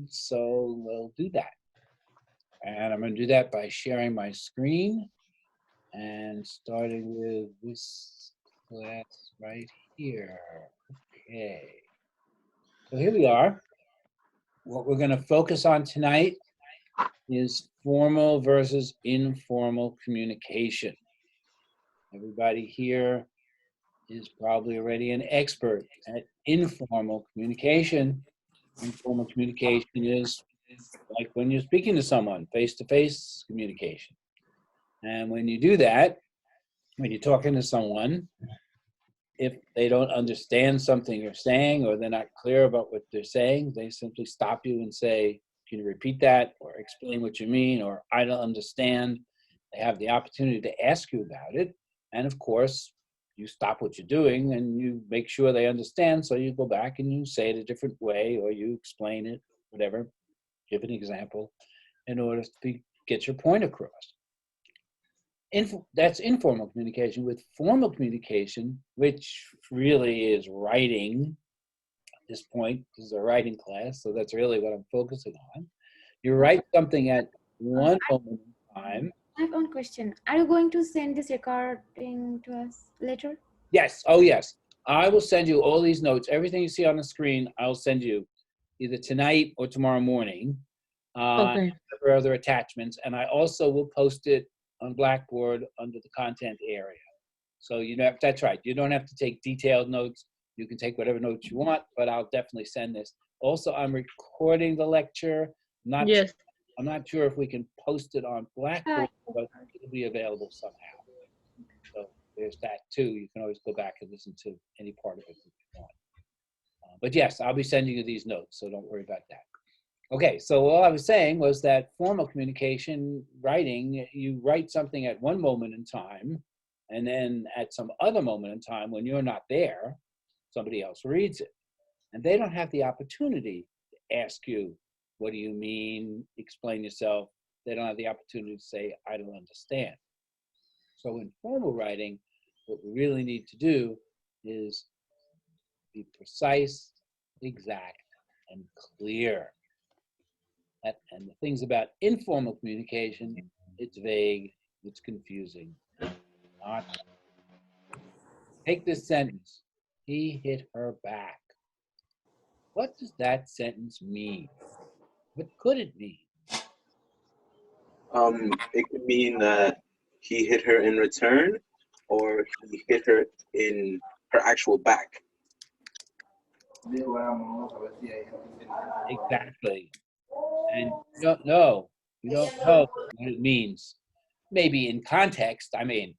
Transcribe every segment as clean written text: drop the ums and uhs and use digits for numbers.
So we'll do that. And I'm going to do that by sharing my screen and starting with this class right here. Okay. So here we are. What we're going to focus on tonight is formal versus informal communication. Everybody here is probably already an expert at informal communication. Informal communication is like when you're speaking to someone, face-to-face communication. And when you do that, when you're talking to someone, if they don't understand something you're saying or they're not clear about what they're saying, they simply stop you and say, can you repeat that or explain what you mean, or I don't understand. They have the opportunity to ask you about it. And of course, you stop what you're doing and you make sure they understand. So you go back and you say it a different way or you explain it, whatever, give an example in order to get your point across. That's informal communication. With formal communication, which really is writing at this point, this is a writing class, so that's really what I'm focusing on. You write something at one moment in time. I have one question. Are you going to send this recording to us later? Yes, oh yes. I will send you all these notes. Everything you see on the screen, I'll send you either tonight or tomorrow morning. Okay. For other attachments, and I also will post it on Blackboard under the content area. So you know, that's right. You don't have to take detailed notes. You can take whatever notes you want, but I'll definitely send this. Also, I'm recording the lecture. Yes. I'm not sure if we can post it on Blackboard, but it'll be available somehow. So there's that too. You can always go back and listen to any part of it if you want. But yes, I'll be sending you these notes, so don't worry about that. Okay, so all I was saying was that formal communication, writing, you write something at one moment in time, and then at some other moment in time when you're not there, somebody else reads it. And they don't have the opportunity to ask you, what do you mean? Explain yourself. They don't have the opportunity to say, I don't understand. So in formal writing, what we really need to do is be precise, exact, and clear. And the things about informal communication, it's vague, it's confusing. Not. Take this sentence. He hit her back. What does that sentence mean? What could it mean? It could mean that he hit her in return, or he hit her in her actual back. Exactly. And you don't know. You don't know what it means. Maybe in context, I mean,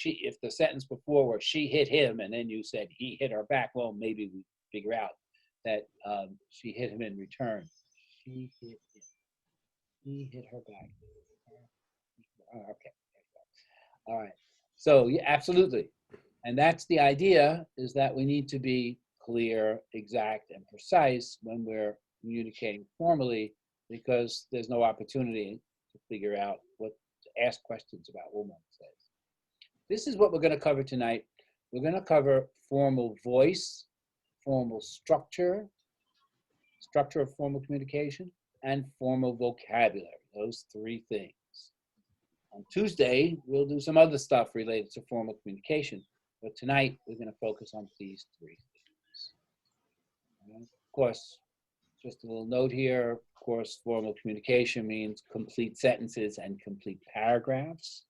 if the sentence before were she hit him and then you said he hit her back, well, maybe we figure out that she hit him in return. She hit him. He hit her back. Okay. All right. So yeah, absolutely. And that's the idea, is that we need to be clear, exact, and precise when we're communicating formally, because there's no opportunity to figure out what to ask questions about what one says. This is what we're going to cover tonight. We're going to cover formal voice, formal structure of formal communication, and formal vocabulary, those three things. On Tuesday, we'll do some other stuff related to formal communication, but tonight we're going to focus on these three things. And of course, just a little note here, of course, formal communication means complete sentences and complete paragraphs.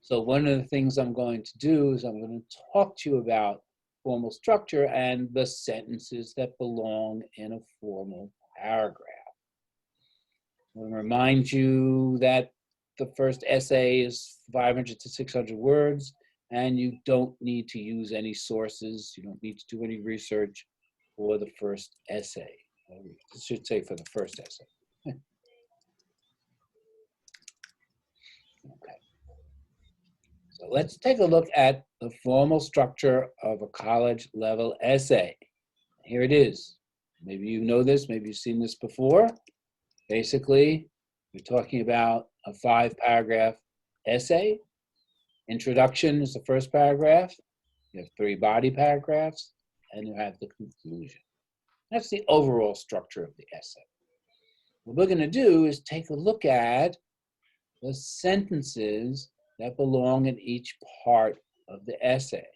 So one of the things I'm going to do is I'm going to talk to you about formal structure and the sentences that belong in a formal paragraph. I'm going to remind you that the first essay is 500 to 600 words, and you don't need to use any sources. You don't need to do any research for the first essay. I should say for the first essay. Okay. So let's take a look at the formal structure of a college level essay. Here it is. Maybe you know this, maybe you've seen this before. Basically, we're talking about a 5-paragraph essay. Introduction is the first paragraph. You have 3 body paragraphs, and you have the conclusion. That's the overall structure of the essay. what we're going to do is take a look at the sentences that belong in each part of the essay.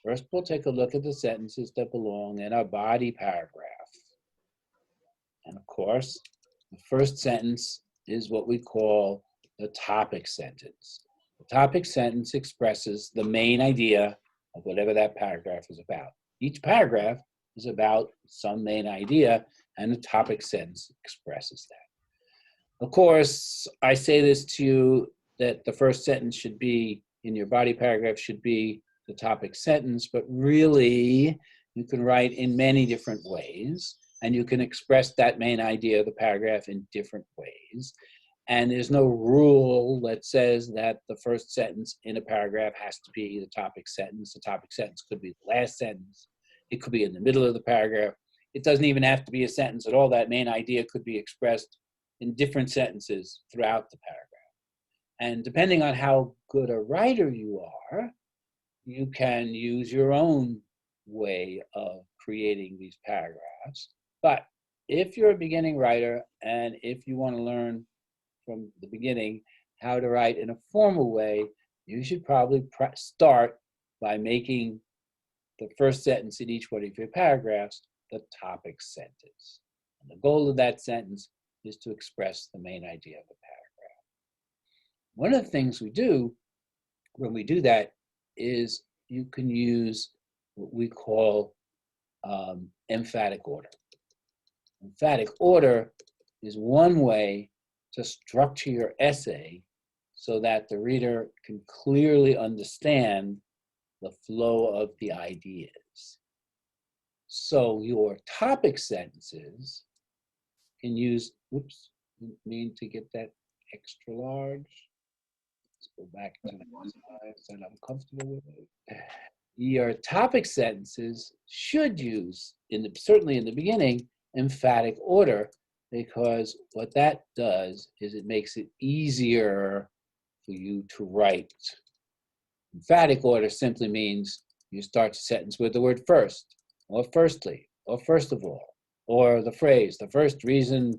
First, we'll take a look at the sentences that belong in our body paragraph. And of course, the first sentence is what we call the topic sentence. The topic sentence expresses the main idea of whatever that paragraph is about. Each paragraph is about some main idea, and the topic sentence expresses that. Of course, I say this to you that the first sentence should be, in your body paragraph, should be the topic sentence, but really, you can write in many different ways, and you can express that main idea of the paragraph in different ways. And there's no rule that says that the first sentence in a paragraph has to be the topic sentence. The topic sentence could be the last sentence. It could be in the middle of the paragraph. It doesn't even have to be a sentence at all. That main idea could be expressed in different sentences throughout the paragraph. And depending on how good a writer you are, you can use your own way of creating these paragraphs. But if you're a beginning writer and if you want to learn from the beginning how to write in a formal way, you should probably start by making the first sentence in each one of your paragraphs the topic sentence. And the goal of that sentence is to express the main idea of the paragraph. One of the things we do when we do that is you can use what we call emphatic order. Emphatic order is one way to structure your essay so that the reader can clearly understand the flow of the ideas. So your topic sentences can use, whoops, didn't mean to get that extra large. Let's go back to the size that I'm comfortable with it. Your topic sentences should use, certainly in the beginning, emphatic order, because what that does is it makes it easier for you to write. Emphatic order simply means you start a sentence with the word first, or firstly, or first of all, or the phrase, the first reason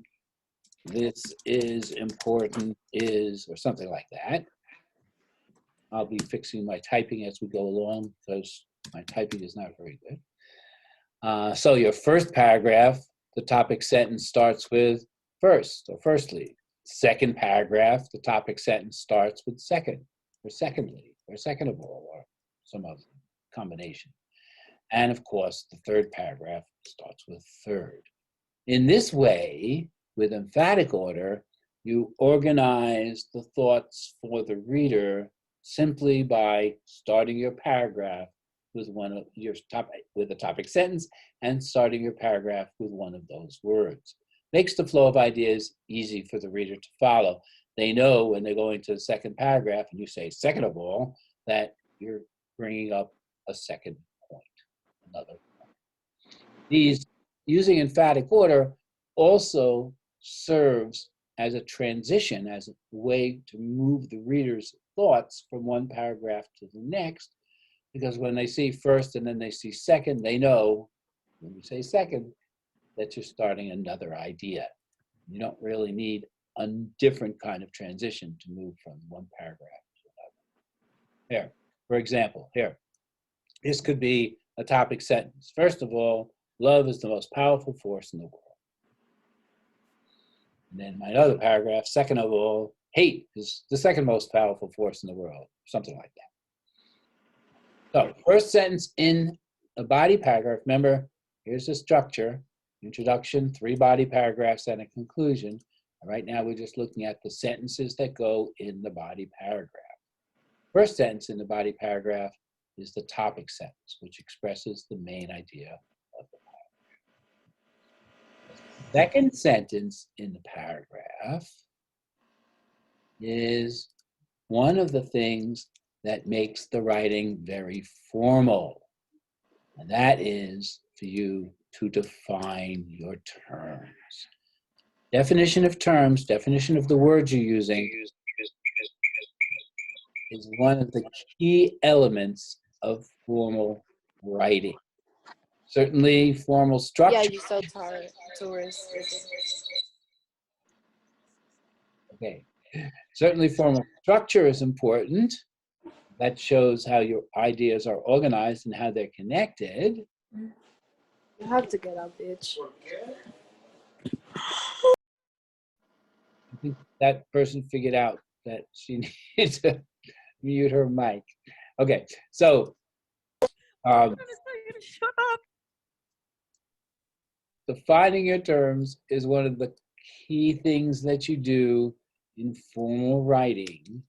this is important is, or something like that. I'll be fixing my typing as we go along because my typing is not very good. So your first paragraph, the topic sentence starts with first or firstly. Second paragraph, the topic sentence starts with second or secondly or second of all or some other combination. And of course, the third paragraph starts with third. In this way, with emphatic order, you organize the thoughts for the reader simply by starting your paragraph with one of your with a topic sentence and starting your paragraph with one of those words. Makes the flow of ideas easy for the reader to follow. They know when they go into the second paragraph and you say second of all, that you're bringing up a second point, another point. These using emphatic order also serves as a transition, as a way to move the reader's thoughts from one paragraph to the next, because when they see first and then they see second, they know when you say second that you're starting another idea. You don't really need a different kind of transition to move from one paragraph to another. Here, for example, here, this could be a topic sentence. First of all, love is the most powerful force in the world. And then my other paragraph, second of all, hate is the second most powerful force in the world, something like that. So first sentence in a body paragraph, remember, here's the structure, introduction, 3 body paragraphs, and a conclusion. And right now we're just looking at the sentences that go in the body paragraph. First sentence in the body paragraph is the topic sentence, which expresses the main idea of the paragraph. The second sentence in the paragraph is one of the things that makes the writing very formal. And that is for you to define your terms. Definition of terms, definition of the words you're using is one of the key elements of formal writing. Certainly formal structure. Yeah, you so tourist. Okay. Certainly formal structure is important. That shows how your ideas are organized and how they're connected. You have to get up, bitch. I think that person figured out that she needs to mute her mic. Okay, so Shut up. defining your terms is one of the key things that you do in formal writing,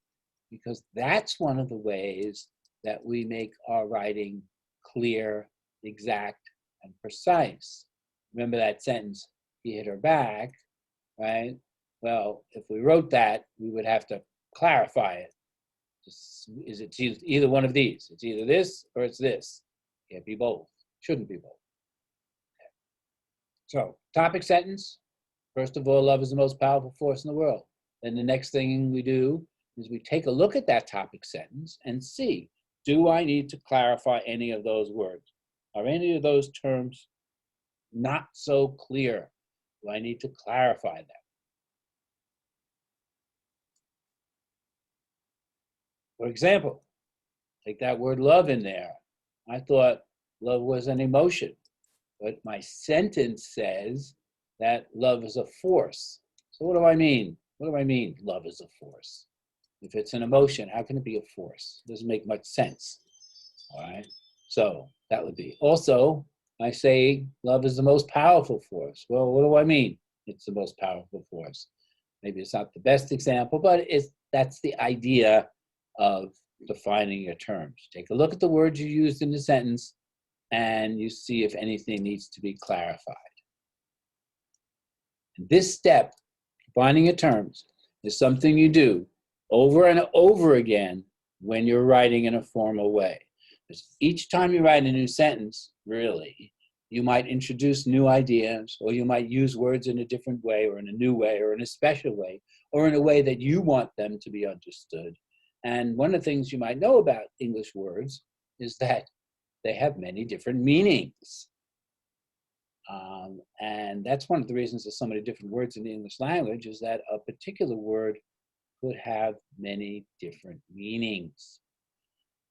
because that's one of the ways that we make our writing clear, exact, and precise. Remember that sentence, he hit her back, right? Well, if we wrote that, we would have to clarify it. Is it either one of these? It's either this or it's this. Can't be both. Shouldn't be both. Okay. So, topic sentence. First of all, love is the most powerful force in the world. Then the next thing we do is we take a look at that topic sentence and see, do I need to clarify any of those words? Are any of those terms not so clear? Do I need to clarify them? For example, take that word love in there. I thought love was an emotion, but my sentence says that love is a force. So what do I mean? What do I mean love is a force? If it's an emotion, how can it be a force? It doesn't make much sense. All right. So that would be. Also, I say love is the most powerful force. Well, what do I mean? It's the most powerful force. Maybe it's not the best example, but that's the idea of defining your terms. Take a look at the words you used in the sentence and you see if anything needs to be clarified. And this step, defining your terms, is something you do over and over again when you're writing in a formal way. Because each time you write a new sentence, really, you might introduce new ideas, or you might use words in a different way, or in a new way, or in a special way, or in a way that you want them to be understood. And one of the things you might know about English words is that they have many different meanings. And that's one of the reasons there's so many different words in the English language, is that a particular word could have many different meanings.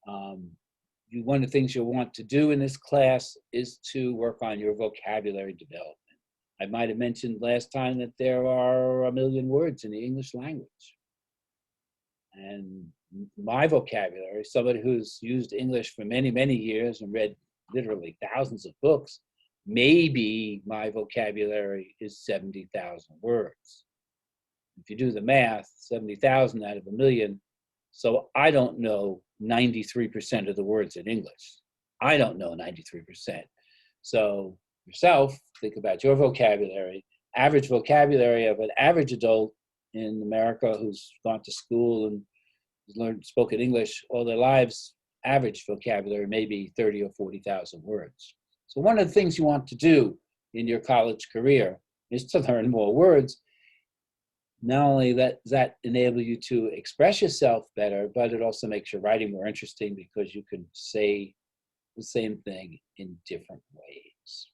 One of the things you'll want to do in this class is to work on your vocabulary development. I might have mentioned last time that there are 1 million words in the English language. And my vocabulary, somebody who's used English for many, many years and read literally thousands of books, maybe my vocabulary is 70,000 words. If you do the math, 70,000 out of 1 million, so I don't know 93% of the words in English. I don't know 93%. So yourself, think about your vocabulary. Average vocabulary of an average adult in America who's gone to school and learned spoken English all their lives, average vocabulary may be 30 or 40,000 words. So one of the things you want to do in your college career is to learn more words. Not only does that enable you to express yourself better, but it also makes your writing more interesting because you can say the same thing in different ways.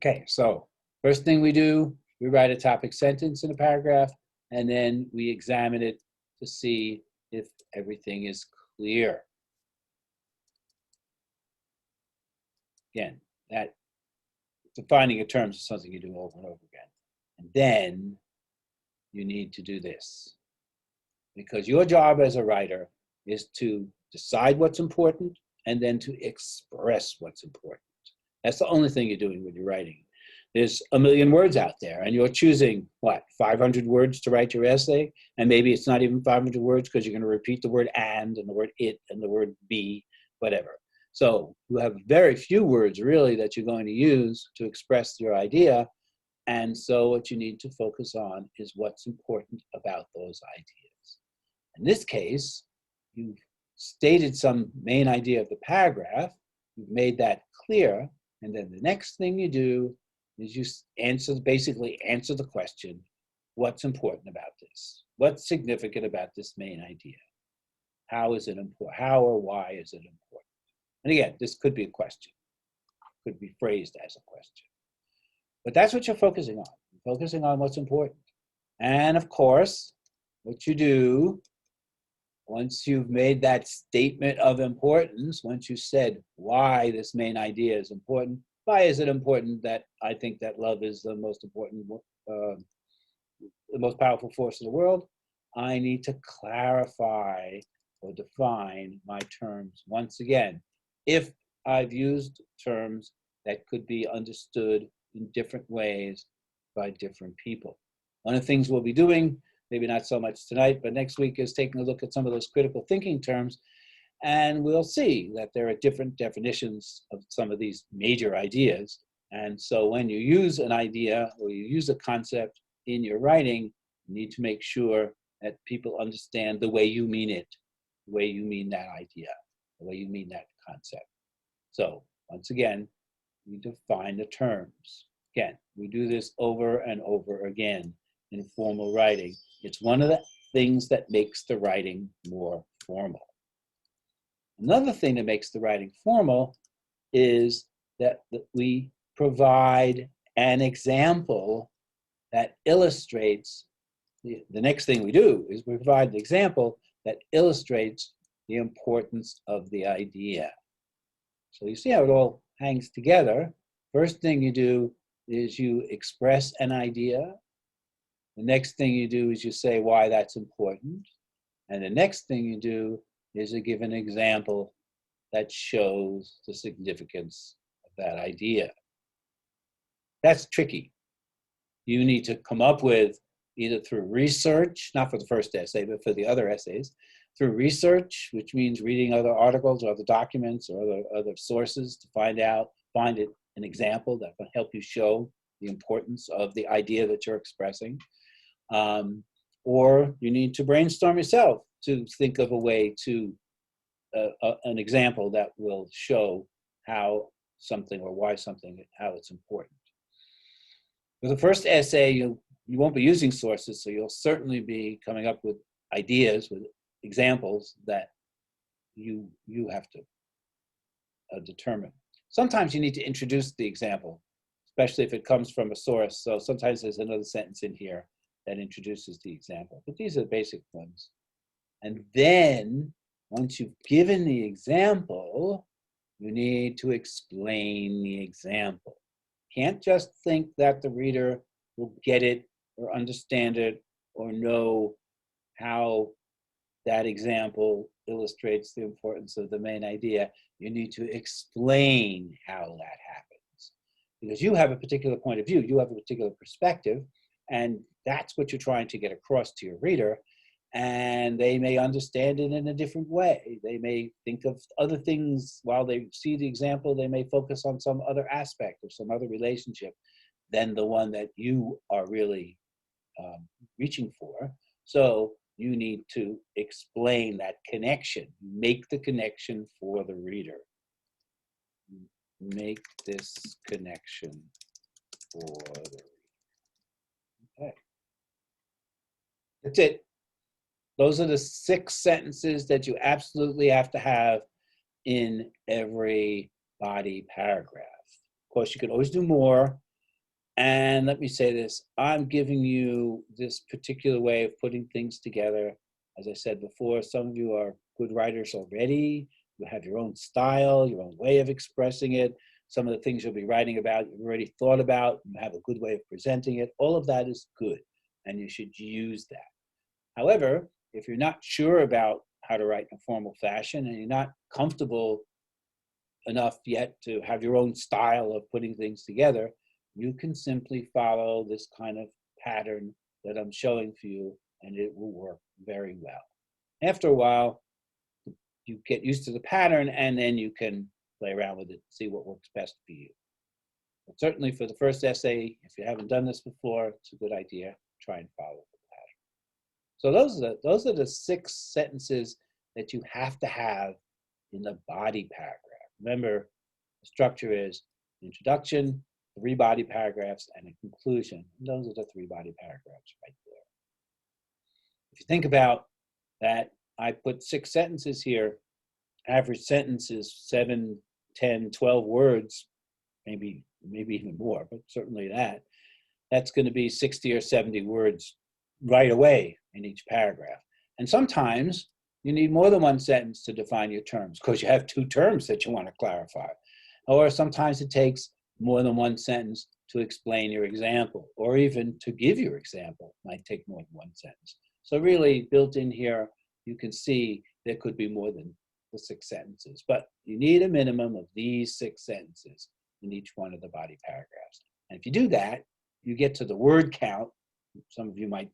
Okay, so first thing we do, we write a topic sentence in a paragraph, and then we examine it to see if everything is clear. Again, that defining your terms is something you do over and over again. And then you need to do this, because your job as a writer is to decide what's important and then to express what's important. That's the only thing you're doing when you're writing. There's 1 million words out there, and you're choosing, 500 words to write your essay? And maybe it's not even 500 words because you're going to repeat the word and the word it and the word be, whatever. So you have very few words, really, that you're going to use to express your idea. And so what you need to focus on is what's important about those ideas. In this case, you've stated some main idea of the paragraph, you've made that clear, and then the next thing you do is you basically answer the question, what's important about this? What's significant about this main idea? How is it important? How or why is it important? And again, this could be a question, could be phrased as a question. But that's what you're focusing on. You're focusing on what's important. And of course, what you do, once you've made that statement of importance, once you said why this main idea is important, why is it important that I think that love is the most important, the most powerful force in the world, I need to clarify or define my terms once again. If I've used terms that could be understood in different ways by different people. One of the things we'll be doing, maybe not so much tonight, but next week, is taking a look at some of those critical thinking terms, and we'll see that there are different definitions of some of these major ideas. And so when you use an idea or you use a concept in your writing, you need to make sure that people understand the way you mean it, the way you mean that idea, the way you mean that concept. So once again, we define the terms. Again, we do this over and over again in formal writing. It's one of the things that makes the writing more formal. Another thing that makes the writing formal is that we provide an example that illustrates, the next thing we do is we provide an example that illustrates the importance of the idea. So you see how it all hangs together. First thing you do is you express an idea. The next thing you do is you say why that's important. And the next thing you do is you give an example that shows the significance of that idea. That's tricky. You need to come up with, either through research, not for the first essay, but for the other essays, through research, which means reading other articles or other documents or other sources to find an example that can help you show the importance of the idea that you're expressing. Or you need to brainstorm yourself to think of a way to, an example that will show how something or why something, how it's important. For the first essay, you won't be using sources, so you'll certainly be coming up with ideas, with examples that you have to determine. Sometimes you need to introduce the example, especially if it comes from a source. So sometimes there's another sentence in here that introduces the example, but these are the basic ones. And then once you've given the example, you need to explain the example. Can't just think that the reader will get it or understand it or know how that example illustrates the importance of the main idea. You need to explain how that happens, because you have a particular point of view, you have a particular perspective, and that's what you're trying to get across to your reader, and they may understand it in a different way. They may think of other things while they see the example. They may focus on some other aspect or some other relationship than the one that you are really reaching for. So you need to explain that connection. Make the connection for the reader. Make this connection for the reader. Okay. That's it. Those are the 6 sentences that you absolutely have to have in every body paragraph. Of course, you could always do more. And let me say this, I'm giving you this particular way of putting things together. As I said before, some of you are good writers already. You have your own style, your own way of expressing it. Some of the things you'll be writing about, you've already thought about, you have a good way of presenting it. All of that is good, and you should use that. However, if you're not sure about how to write in a formal fashion and you're not comfortable enough yet to have your own style of putting things together, you can simply follow this kind of pattern that I'm showing for you, and it will work very well. After a while, you get used to the pattern, and then you can play around with it, see what works best for you. But certainly for the first essay, if you haven't done this before, it's a good idea. Try and follow the pattern. So those are the 6 sentences that you have to have in the body paragraph. Remember, the structure is introduction, 3 body paragraphs, and a conclusion. And those are the 3 body paragraphs right there. If you think about that, I put 6 sentences here. Average sentence is 7, 10, 12 words, maybe even more, but certainly that. That's going to be 60 or 70 words right away in each paragraph. And sometimes you need more than one sentence to define your terms because you have two terms that you want to clarify. Or sometimes it takes more than one sentence to explain your example, or even to give your example might take more than one sentence. So really built in here, you can see there could be more than the 6 sentences, but you need a minimum of these 6 sentences in each one of the body paragraphs. And if you do that, you get to the word count. Some of you might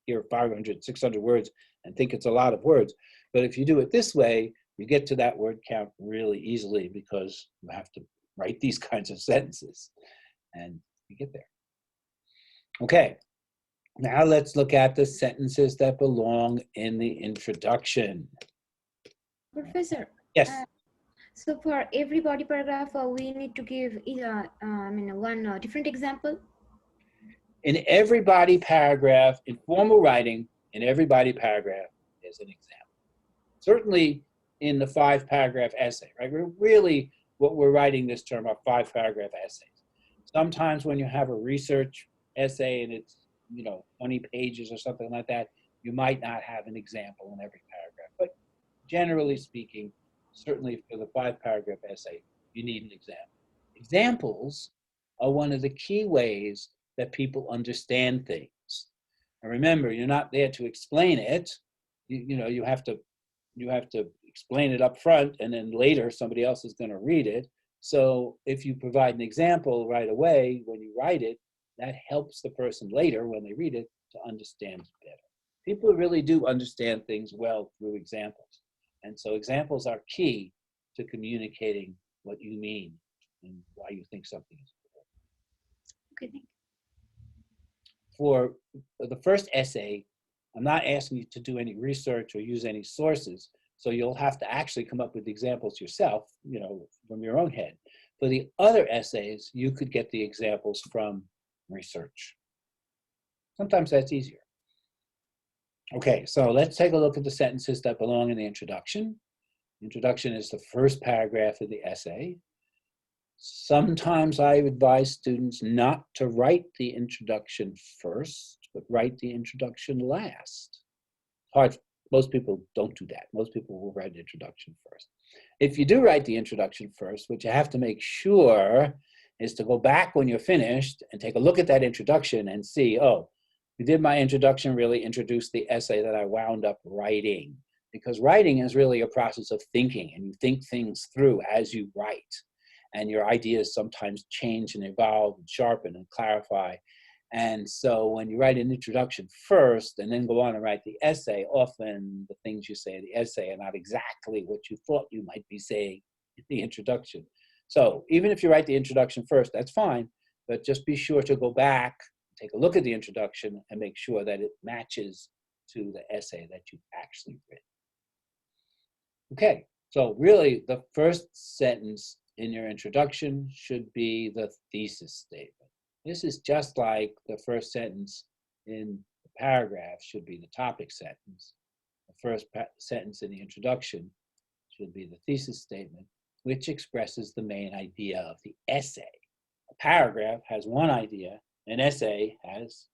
hear 500, 600 words and think it's a lot of words. But if you do it this way, you get to that word count really easily because you have to write these kinds of sentences and you get there. Okay, now let's look at the sentences that belong in the introduction. Professor, Yes. so for every body paragraph, we need to give one different example. In every body paragraph, in formal writing, in every body paragraph is an example. Certainly in the 5-paragraph essay, right? We're really, what we're writing this term are 5-paragraph essays. Sometimes when you have a research essay and it's, 20 pages or something like that, you might not have an example in every paragraph. But generally speaking, certainly for the 5-paragraph essay, you need an example. Examples are one of the key ways that people understand things. And remember, you're not there to explain it. You have to explain it up front, and then later somebody else is going to read it. So if you provide an example right away when you write it, that helps the person later when they read it to understand it better. People really do understand things well through examples. And so examples are key to communicating what you mean and why you think something is important. Okay, thank you. For the first essay, I'm not asking you to do any research or use any sources, so you'll have to actually come up with examples yourself, from your own head. For the other essays, you could get the examples from research. Sometimes that's easier. Okay, so let's take a look at the sentences that belong in the introduction. Introduction is the first paragraph of the essay. Sometimes I advise students not to write the introduction first, but write the introduction last. Hard. Most people don't do that. Most people will write the introduction first. If you do write the introduction first, what you have to make sure is to go back when you're finished and take a look at that introduction and see, oh, did my introduction really introduce the essay that I wound up writing? Because writing is really a process of thinking, and you think things through as you write. And your ideas sometimes change and evolve and sharpen and clarify. And so when you write an introduction first and then go on and write the essay, often the things you say in the essay are not exactly what you thought you might be saying in the introduction. So even if you write the introduction first, that's fine, but just be sure to go back, take a look at the introduction, and make sure that it matches to the essay that you've actually written. Okay, so really the first sentence in your introduction should be the thesis statement. This is just like the first sentence in the paragraph should be the topic sentence. The first sentence in the introduction should be the thesis statement, which expresses the main idea of the essay. A paragraph has one idea, an essay has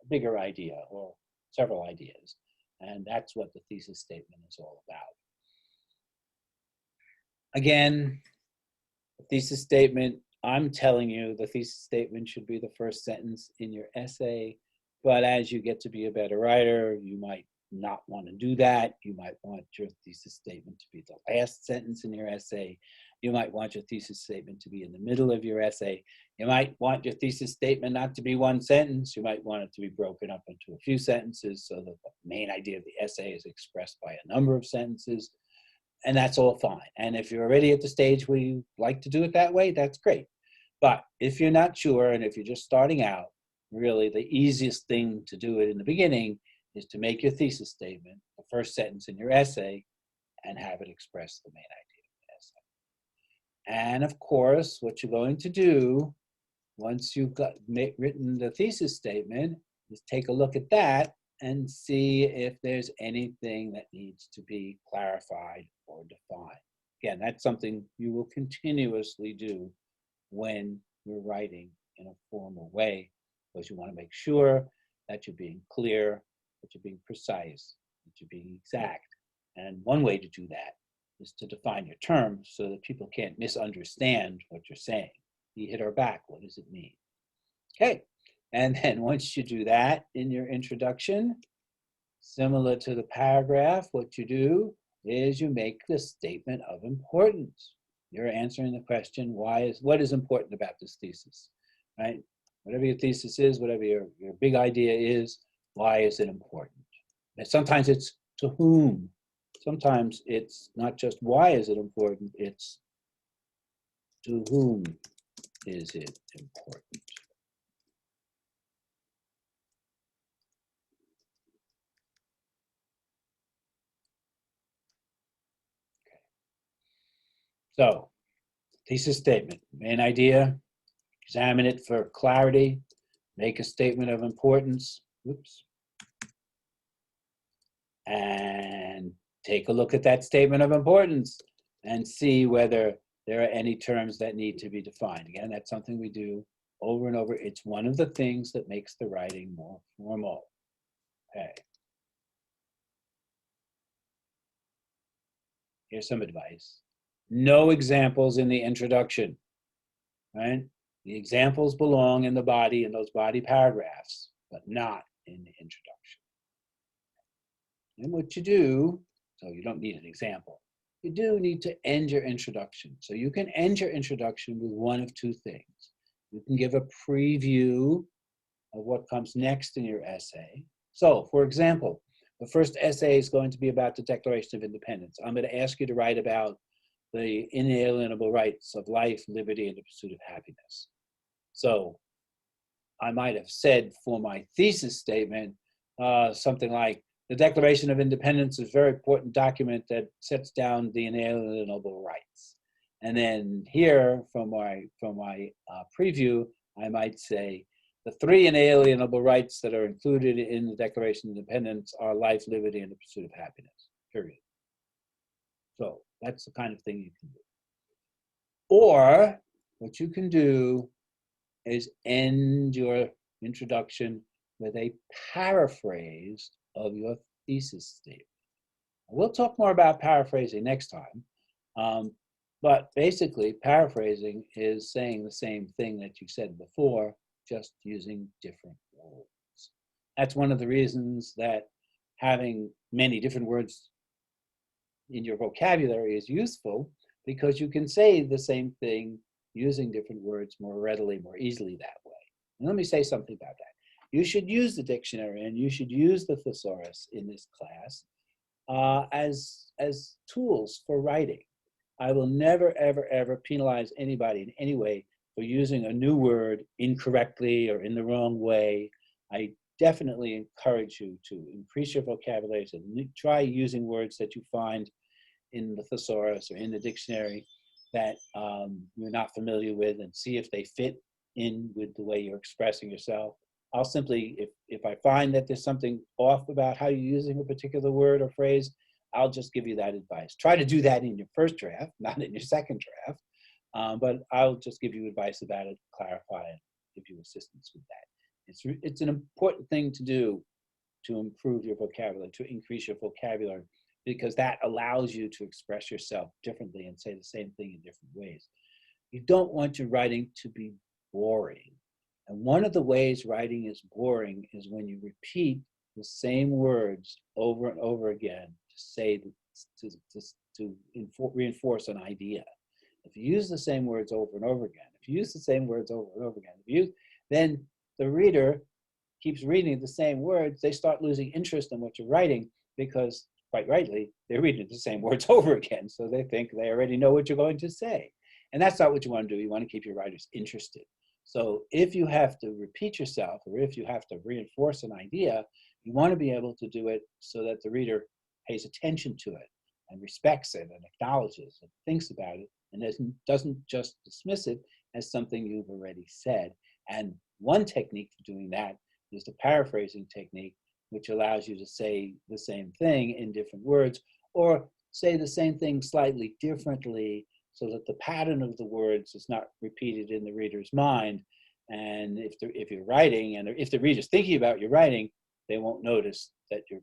a bigger idea or several ideas, and that's what the thesis statement is all about. Again, the thesis statement, I'm telling you the thesis statement should be the first sentence in your essay, but as you get to be a better writer, you might not want to do that. You might want your thesis statement to be the last sentence in your essay. You might want your thesis statement to be in the middle of your essay. You might want your thesis statement not to be one sentence. You might want it to be broken up into a few sentences so that the main idea of the essay is expressed by a number of sentences. And that's all fine. And if you're already at the stage where you like to do it that way, that's great. But if you're not sure, and if you're just starting out, really the easiest thing to do it in the beginning is to make your thesis statement the first sentence in your essay and have it express the main idea of the essay. And of course, what you're going to do once you've written the thesis statement is take a look at that and see if there's anything that needs to be clarified or defined. Again, that's something you will continuously do when you're writing in a formal way, because you want to make sure that you're being clear, that you're being precise, that you're being exact. And one way to do that is to define your terms so that people can't misunderstand what you're saying. He hit her back. What does it mean? Okay. And then once you do that in your introduction, similar to the paragraph, what you do is you make the statement of importance. You're answering the question, what is important about this thesis, right? Whatever your thesis is, whatever your big idea is, why is it important? And sometimes it's to whom. Sometimes it's not just why is it important, it's to whom is it important. So, thesis statement, main idea, examine it for clarity, make a statement of importance, oops, and take a look at that statement of importance and see whether there are any terms that need to be defined. Again, that's something we do over and over. It's one of the things that makes the writing more formal. Okay. Here's some advice. No examples in the introduction, right? The examples belong in the body, in those body paragraphs, but not in the introduction. And what you do, so you don't need an example, you do need to end your introduction. So you can end your introduction with one of two things. You can give a preview of what comes next in your essay. So, for example, the first essay is going to be about the Declaration of Independence. I'm going to ask you to write about the inalienable rights of life, liberty, and the pursuit of happiness. So I might have said for my thesis statement, something like, the Declaration of Independence is a very important document that sets down the inalienable rights. And then here, from my preview, I might say, the three inalienable rights that are included in the Declaration of Independence are life, liberty, and the pursuit of happiness, period. So that's the kind of thing you can do. Or what you can do is end your introduction with a paraphrase of your thesis statement. We'll talk more about paraphrasing next time, but basically paraphrasing is saying the same thing that you said before, just using different words. That's one of the reasons that having many different words in your vocabulary is useful, because you can say the same thing using different words more readily, more easily that way. And let me say something about that. You should use the dictionary and you should use the thesaurus in this class as tools for writing. I will never, ever, ever penalize anybody in any way for using a new word incorrectly or in the wrong way. I definitely encourage you to increase your vocabulary, so try using words that you find in the thesaurus or in the dictionary that you're not familiar with, and see if they fit in with the way you're expressing yourself. I'll simply, if I find that there's something off about how you're using a particular word or phrase, I'll just give you that advice. Try to do that in your first draft, not in your second draft, but I'll just give you advice about it, clarify it, give you assistance with that. It's an important thing to do to improve your vocabulary, to increase your vocabulary, because that allows you to express yourself differently and say the same thing in different ways. You don't want your writing to be boring. And one of the ways writing is boring is when you repeat the same words over and over again to reinforce an idea. If you use the same words over and over again, then the reader keeps reading the same words, they start losing interest in what you're writing, because quite rightly, they're reading the same words over again. So they think they already know what you're going to say. And that's not what you want to do. You want to keep your writers interested. So if you have to repeat yourself, or if you have to reinforce an idea, you want to be able to do it so that the reader pays attention to it and respects it and acknowledges and thinks about it, and doesn't just dismiss it as something you've already said. And one technique for doing that is the paraphrasing technique, which allows you to say the same thing in different words, or say the same thing slightly differently, so that the pattern of the words is not repeated in the reader's mind, And if you're writing, and if the reader's thinking about your writing, they won't notice that you're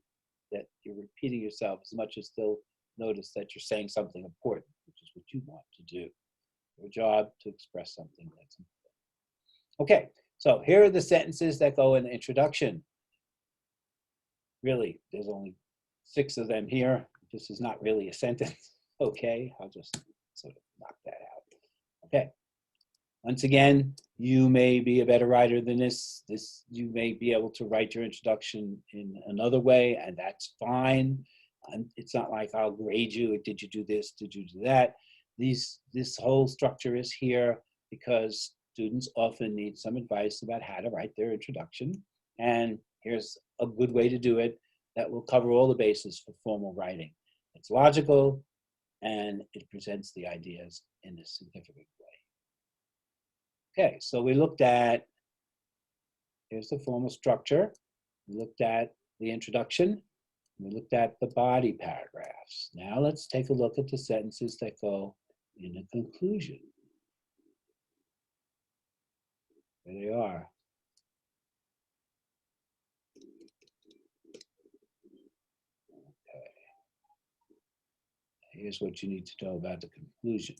repeating yourself as much as they'll notice that you're saying something important, which is what you want to do. Your job to express something that's important. Okay, so here are the sentences that go in the introduction. Really, there's only 6 of them here. This is not really a sentence. Okay, I'll just sort of knock that out. Okay. Once again, you may be a better writer than this. You may be able to write your introduction in another way, and that's fine. It's not like I'll grade you. Did you do this? Did you do that? This whole structure is here because students often need some advice about how to write their introduction. And here's a good way to do it that will cover all the bases for formal writing. It's logical, and it presents the ideas in a significant way. Okay, so we looked at, here's the formal structure. We looked at the introduction. We looked at the body paragraphs. Now let's take a look at the sentences that go in the conclusion. There they are. Okay. Here's what you need to know about the conclusion.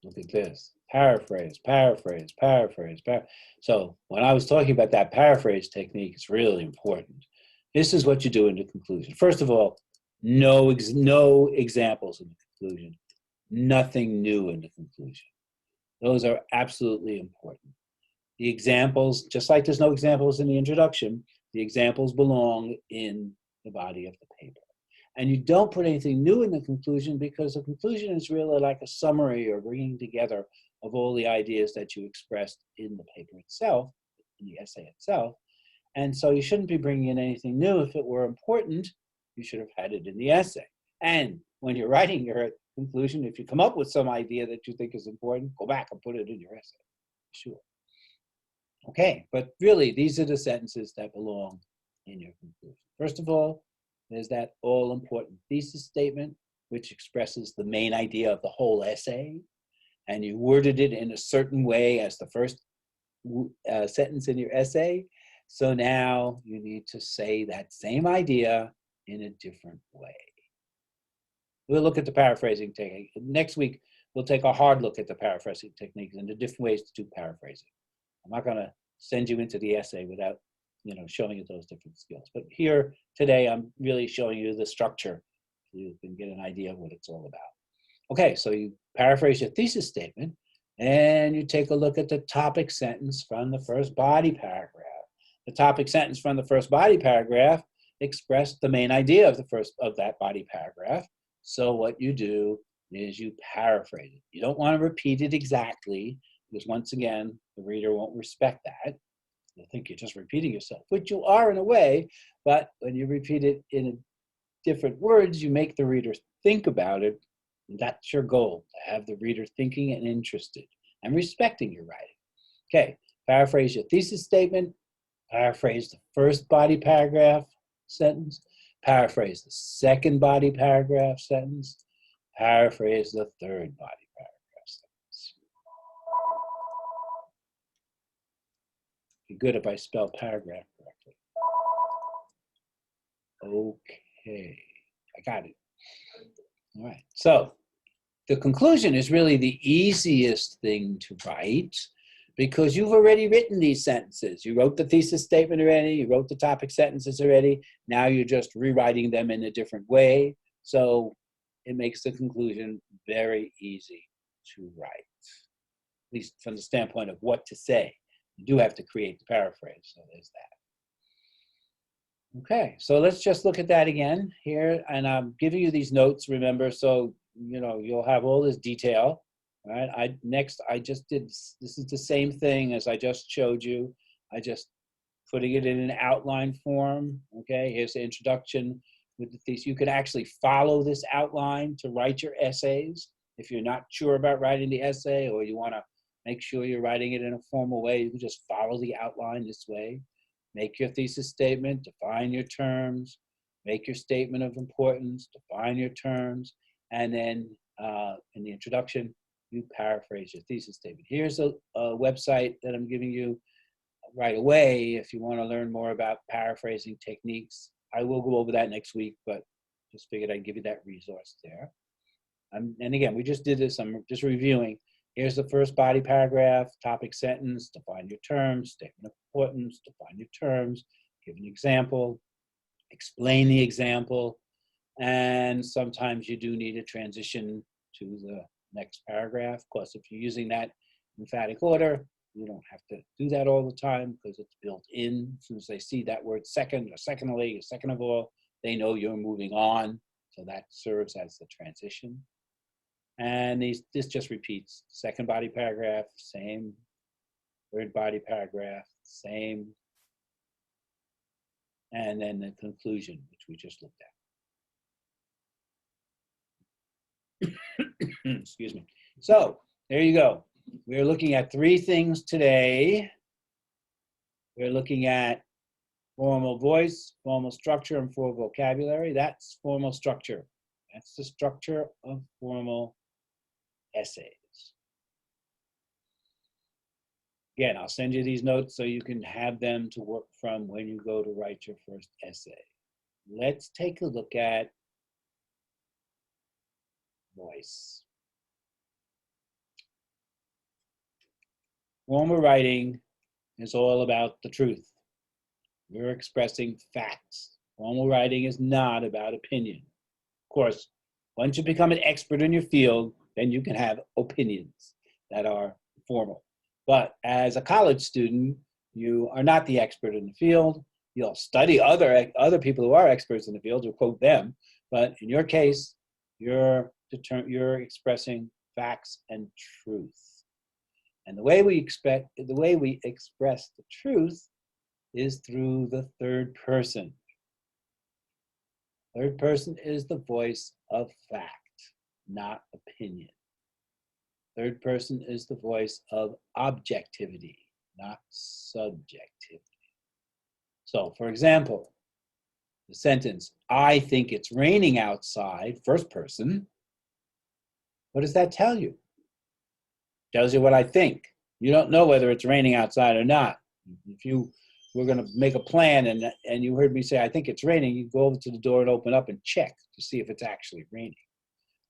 Look at this. Paraphrase, paraphrase, paraphrase, So when I was talking about that paraphrase technique, it's really important. This is what you do in the conclusion. First of all, no examples in the conclusion. Nothing new in the conclusion. Those are absolutely important. The examples, just like there's no examples in the introduction, the examples belong in the body of the paper. And you don't put anything new in the conclusion because the conclusion is really like a summary or bringing together of all the ideas that you expressed in the paper itself, in the essay itself. And so you shouldn't be bringing in anything new. If it were important, you should have had it in the essay. And when you're writing your conclusion, if you come up with some idea that you think is important, go back and put it in your essay. Sure. Okay, but really, these are the sentences that belong in your conclusion. First of all, there's that all-important thesis statement, which expresses the main idea of the whole essay, and you worded it in a certain way as the first sentence in your essay. So now you need to say that same idea in a different way. We'll look at the paraphrasing technique. Next week, we'll take a hard look at the paraphrasing techniques and the different ways to do paraphrasing. I'm not going to send you into the essay without showing you those different skills. But here today, I'm really showing you the structure so you can get an idea of what it's all about. Okay, so you paraphrase your thesis statement and you take a look at the topic sentence from the first body paragraph. The topic sentence from the first body paragraph expressed the main idea of that body paragraph. So what you do is you paraphrase it. You don't want to repeat it exactly because once again, the reader won't respect that. They'll think you're just repeating yourself, which you are in a way, but when you repeat it in different words, you make the reader think about it. And that's your goal, to have the reader thinking and interested and respecting your writing. Okay, paraphrase your thesis statement, paraphrase the first body paragraph sentence, paraphrase the second body paragraph sentence, paraphrase the third body paragraph sentence. Be good if I spell paragraph correctly. Okay, I got it. All right, so the conclusion is really the easiest thing to write because you've already written these sentences. You wrote the thesis statement already, you wrote the topic sentences already, now you're just rewriting them in a different way. So it makes the conclusion very easy to write, at least from the standpoint of what to say. You do have to create the paraphrase, so there's that. Okay, so let's just look at that again here, and I'm giving you these notes, remember, so you'll have all this detail. All right, I just did, this is the same thing as I just showed you. I just putting it in an outline form. Okay, here's the introduction with the thesis. You can actually follow this outline to write your essays. If you're not sure about writing the essay or you want to make sure you're writing it in a formal way, you can just follow the outline this way. Make your thesis statement, define your terms, make your statement of importance, define your terms, and then in the introduction, you paraphrase your thesis statement. Here's a website that I'm giving you right away if you want to learn more about paraphrasing techniques. I will go over that next week, but just figured I'd give you that resource there. And again, we just did this. I'm just reviewing. Here's the first body paragraph, topic sentence, define your terms, statement of importance, define your terms, give an example, explain the example, and sometimes you do need a transition to the next paragraph. Of course, if you're using that emphatic order, you don't have to do that all the time because it's built in. As soon as they see that word second or secondly or second of all, they know you're moving on. So that serves as the transition. And this just repeats. Second body paragraph, same. Third body paragraph, same. And then the conclusion, which we just looked at. Excuse me. So there you go. We're looking at 3 things today. We're looking at formal voice, formal structure, and formal vocabulary. That's formal structure. That's the structure of formal essays. Again, I'll send you these notes so you can have them to work from when you go to write your first essay. Let's take a look at voice. Formal writing is all about the truth. You're expressing facts. Formal writing is not about opinion. Of course, once you become an expert in your field, then you can have opinions that are formal. But as a college student, you are not the expert in the field. You'll study other people who are experts in the field, you'll quote them. But in your case, you're expressing facts and truth. And the way we express the truth is through the third person. Third person is the voice of fact, not opinion. Third person is the voice of objectivity, not subjectivity. So, for example, the sentence, I think it's raining outside, first person, what does that tell you? Tells you what I think. You don't know whether it's raining outside or not. If you were going to make a plan and you heard me say, I think it's raining, you go over to the door and open up and check to see if it's actually raining.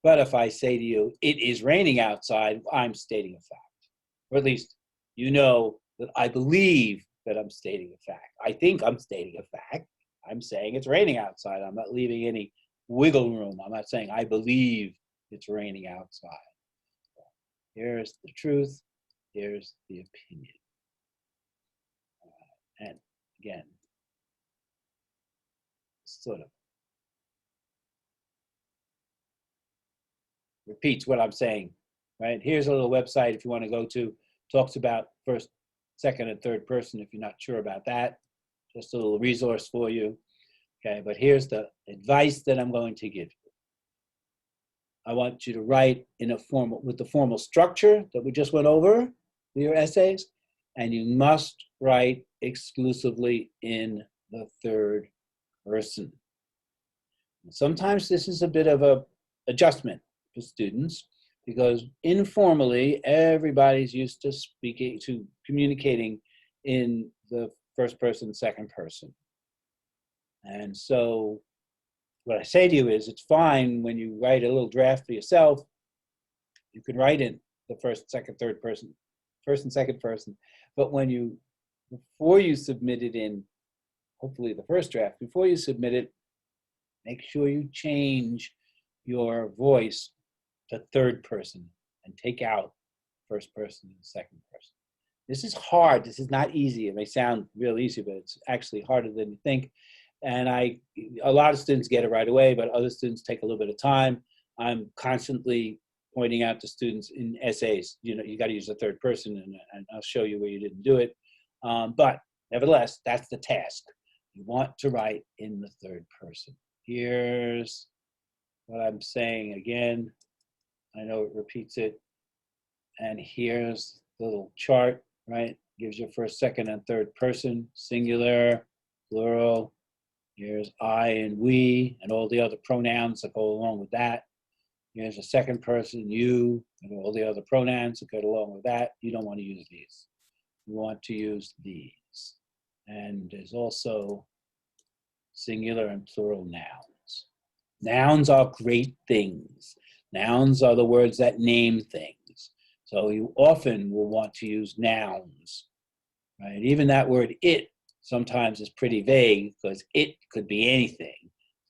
But if I say to you, it is raining outside, I'm stating a fact. Or at least you know that I believe that I'm stating a fact. I think I'm stating a fact. I'm saying it's raining outside. I'm not leaving any wiggle room. I'm not saying I believe it's raining outside. Here's the truth. Here's the opinion. And again, sort of repeats what I'm saying, right? Here's a little website if you want to go to, talks about first, second, and third person if you're not sure about that. Just a little resource for you. Okay, but here's the advice that I'm going to give you. I want you to write in a formal, with the formal structure that we just went over with your essays, and you must write exclusively in the third person. Sometimes this is a bit of a adjustment for students because informally everybody's used to communicating in the first person, second person. And so what I say to you is it's fine when you write a little draft for yourself, you can write in the first, second, third person, first and second person, but before you submit it in, hopefully the first draft, before you submit it, make sure you change your voice to third person and take out first person and second person. This is hard. This is not easy. It may sound real easy, but it's actually harder than you think. And a lot of students get it right away, but other students take a little bit of time. I'm constantly pointing out to students in essays, you got to use the third person, and I'll show you where you didn't do it. But nevertheless, that's the task. You want to write in the third person. Here's what I'm saying again. I know it repeats it. And here's the little chart, right? Gives you first, second, and third person, singular, plural. Here's I and we and all the other pronouns that go along with that. Here's a second person, you, and all the other pronouns that go along with that. You don't want to use these. You want to use these. And there's also singular and plural nouns. Nouns are great things. Nouns are the words that name things. So you often will want to use nouns, right? Even that word it sometimes is pretty vague because it could be anything.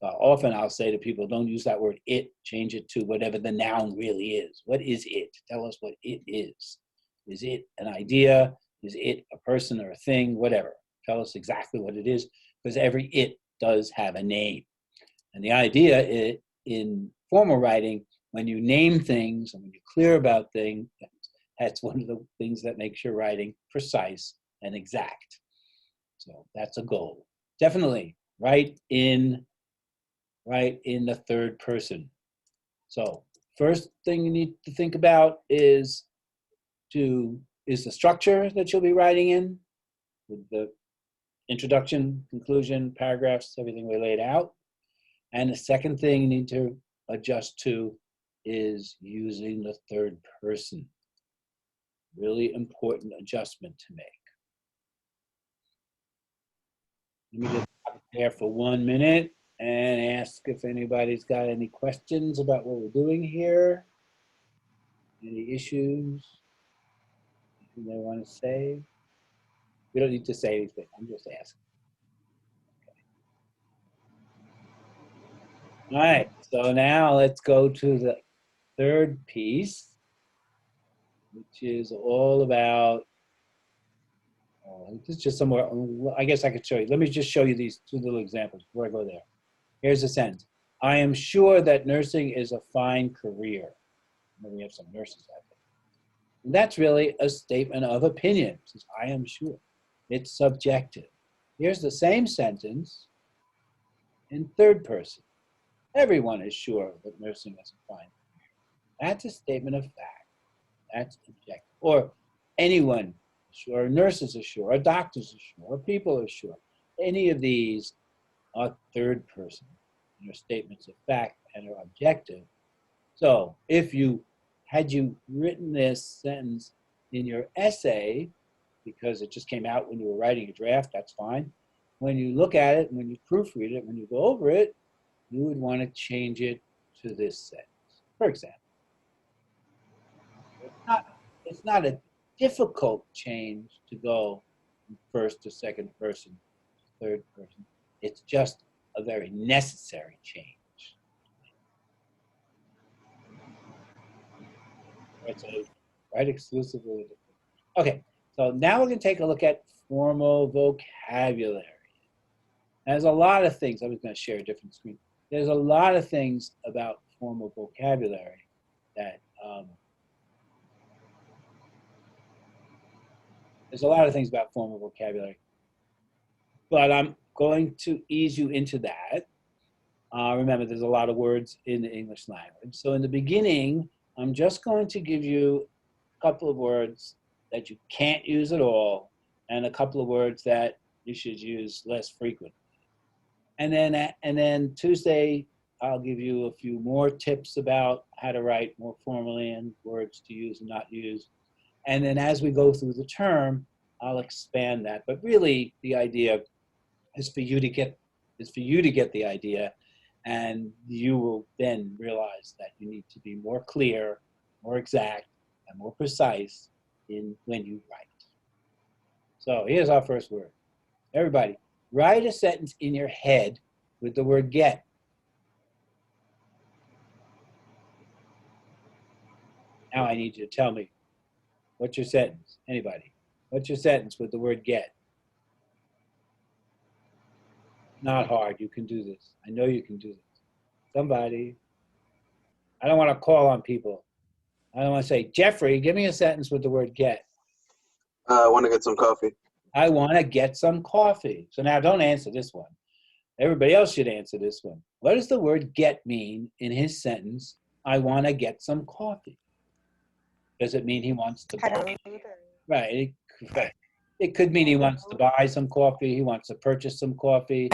So often I'll say to people, don't use that word it, change it to whatever the noun really is. What is it? Tell us what it is. Is it an idea? Is it a person or a thing? Whatever. Tell us exactly what it is, because every it does have a name. And the idea in formal writing, when you name things and when you're clear about things, that's one of the things that makes your writing precise and exact. So that's a goal. Definitely write in the third person. So first thing you need to think about is the structure that you'll be writing in, with the introduction, conclusion, paragraphs, everything we laid out. And the second thing you need to adjust to is using the third person. Really important adjustment to make. Let me just stop there for 1 minute and ask if anybody's got any questions about what we're doing here. Any issues? Anything they want to say? We don't need to say anything. I'm just asking. Okay. All right. So now let's go to the third piece, which is all about, this is just somewhere, I guess I could show you. Let me just show you these two little examples before I go there. Here's a sentence. I am sure that nursing is a fine career. We have some nurses out there. And that's really a statement of opinion. It says, I am sure. It's subjective. Here's the same sentence in third person. Everyone is sure that nursing is a fine career. That's a statement of fact. That's objective. Or anyone is sure, nurses are sure, or doctors are sure, or people are sure. Any of these are third person. They're statements of fact and are objective. So if had you written this sentence in your essay, because it just came out when you were writing a draft, that's fine. When you look at it, when you proofread it, when you go over it, you would want to change it to this sentence. For example, it's not a difficult change to go from first to second person to third person. It's just a very necessary change. Right, so write exclusively. Okay, so now we're going to take a look at formal vocabulary. There's a lot of things. I was going to share a different screen. There's a lot of things about formal vocabulary that but I'm going to ease you into that. Remember, there's a lot of words in the English language. So in the beginning, I'm just going to give you a couple of words that you can't use at all, and a couple of words that you should use less frequently. And then Tuesday, I'll give you a few more tips about how to write more formally and words to use and not use. And then as we go through the term, I'll expand that. But really, the idea is for you to get the idea, and you will then realize that you need to be more clear, more exact, and more precise when you write. So here's our first word. Everybody, write a sentence in your head with the word get. Now I need you to tell me, what's your sentence? Anybody? What's your sentence with the word get? Not hard. You can do this. I know you can do this. Somebody. I don't want to call on people. I don't want to say, Jeffrey, give me a sentence with the word get. I want to get some coffee. I want to get some coffee. So now don't answer this one. Everybody else should answer this one. What does the word get mean in his sentence? I want to get some coffee. Does it mean he wants to buy? Right. It could mean he wants to buy some coffee. He wants to purchase some coffee.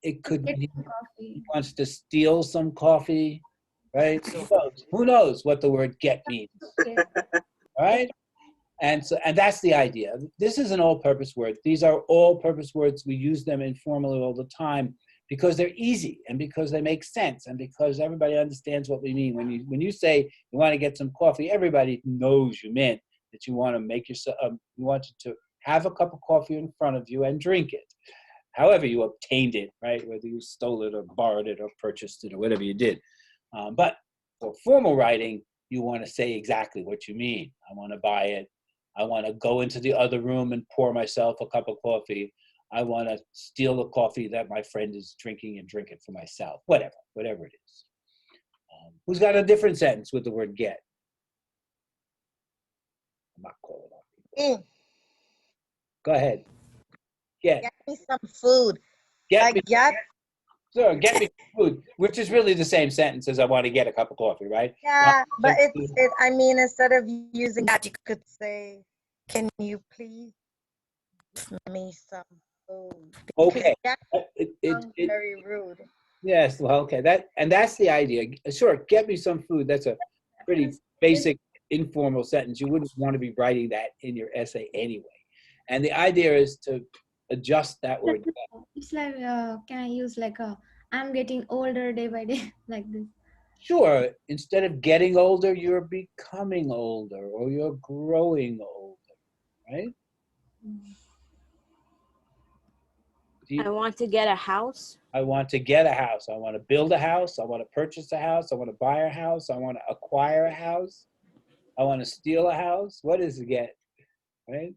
It could mean he wants to steal some coffee, right? Who knows what the word get means, Okay. right? And so, and that's the idea. This is an all-purpose word. These are all-purpose words. We use them informally all the time because they're easy and because they make sense and because everybody understands what we mean. When you say you want to get some coffee, everybody knows you meant that you want to make yourself, you want to have a cup of coffee in front of you and drink it. However you obtained it, right? Whether you stole it or borrowed it or purchased it or whatever you did. But for formal writing, you want to say exactly what you mean. I want to buy it. I want to go into the other room and pour myself a cup of coffee. I want to steal the coffee that my friend is drinking and drink it for myself. Whatever it is. Who's got a different sentence with the word get? I'm not calling on people. Me, Go ahead. Get. get me some food. Get Like me. get, Sure, get me food, which is really the same sentence as I want to get a cup of coffee, right? yeah, but some food. I mean, instead of using that, you could say, can you please give me some food? Because Okay. get It sounds very rude. Yes, well, okay, that's the idea. Sure, get me some food. That's a pretty basic informal sentence. You wouldn't want to be writing that in your essay anyway. And the idea is to adjust that word. It's like, can I use like I'm getting older day by day, like this. Sure, instead of getting older, you're becoming older or you're growing older, right? I want to get a house. I want to get a house. I want to build a house. I want to purchase a house. I want to buy a house. I want to acquire a house. I want to steal a house. What is it get, right?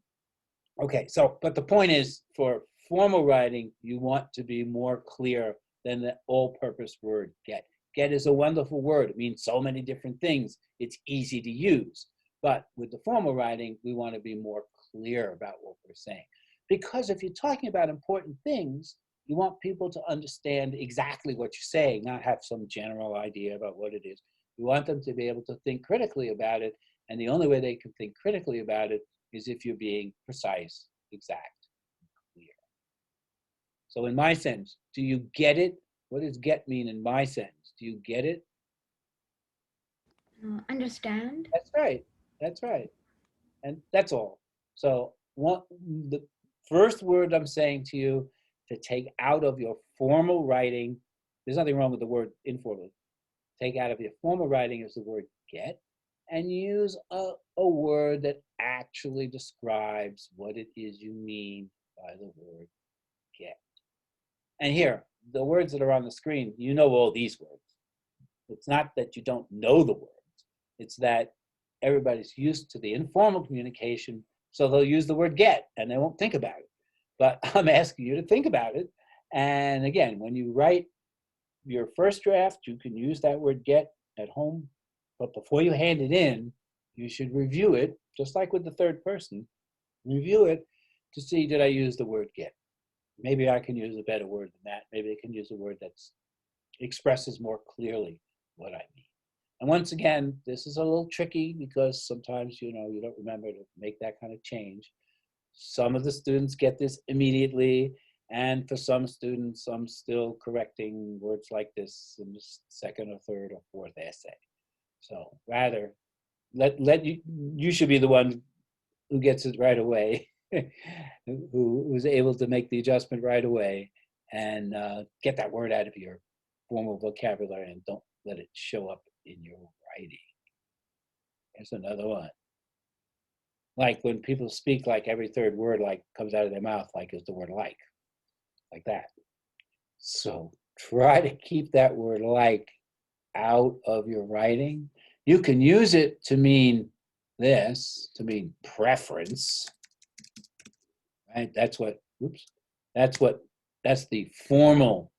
Okay, so, but the point is, for formal writing, you want to be more clear than the all-purpose word get. Get is a wonderful word. It means so many different things. It's easy to use. But with the formal writing, we want to be more clear about what we're saying. Because if you're talking about important things, you want people to understand exactly what you're saying, not have some general idea about what it is. You want them to be able to think critically about it. And the only way they can think critically about it is if you're being precise, exact, clear. So in my sense, do you get it? What does get mean in my sense? Do you get it? Understand? That's right. That's right. And that's all. So the first word I'm saying to you to take out of your formal writing, there's nothing wrong with the word informal. Take out of your formal writing is the word get, and use a word that actually describes what it is you mean by the word get. And here, the words that are on the screen, you know all these words. It's not that you don't know the words. It's that everybody's used to the informal communication, so they'll use the word get and they won't think about it. But I'm asking you to think about it. And again, when you write your first draft, you can use that word get at home. But before you hand it in, you should review it, just like with the third person. Review it to see, did I use the word get? Maybe I can use a better word than that. Maybe I can use a word that expresses more clearly what I mean. And once again, this is a little tricky because sometimes, you don't remember to make that kind of change. Some of the students get this immediately, and for some students, I'm still correcting words like this in the second or third or fourth essay. So rather, let you should be the one who gets it right away, who's able to make the adjustment right away and get that word out of your formal vocabulary and don't let it show up in your writing. Here's another one. Like when people speak, like every third word like comes out of their mouth like is the word like that. So try to keep that word like out of your writing. You can use it to mean this, to mean preference, right? That's the formal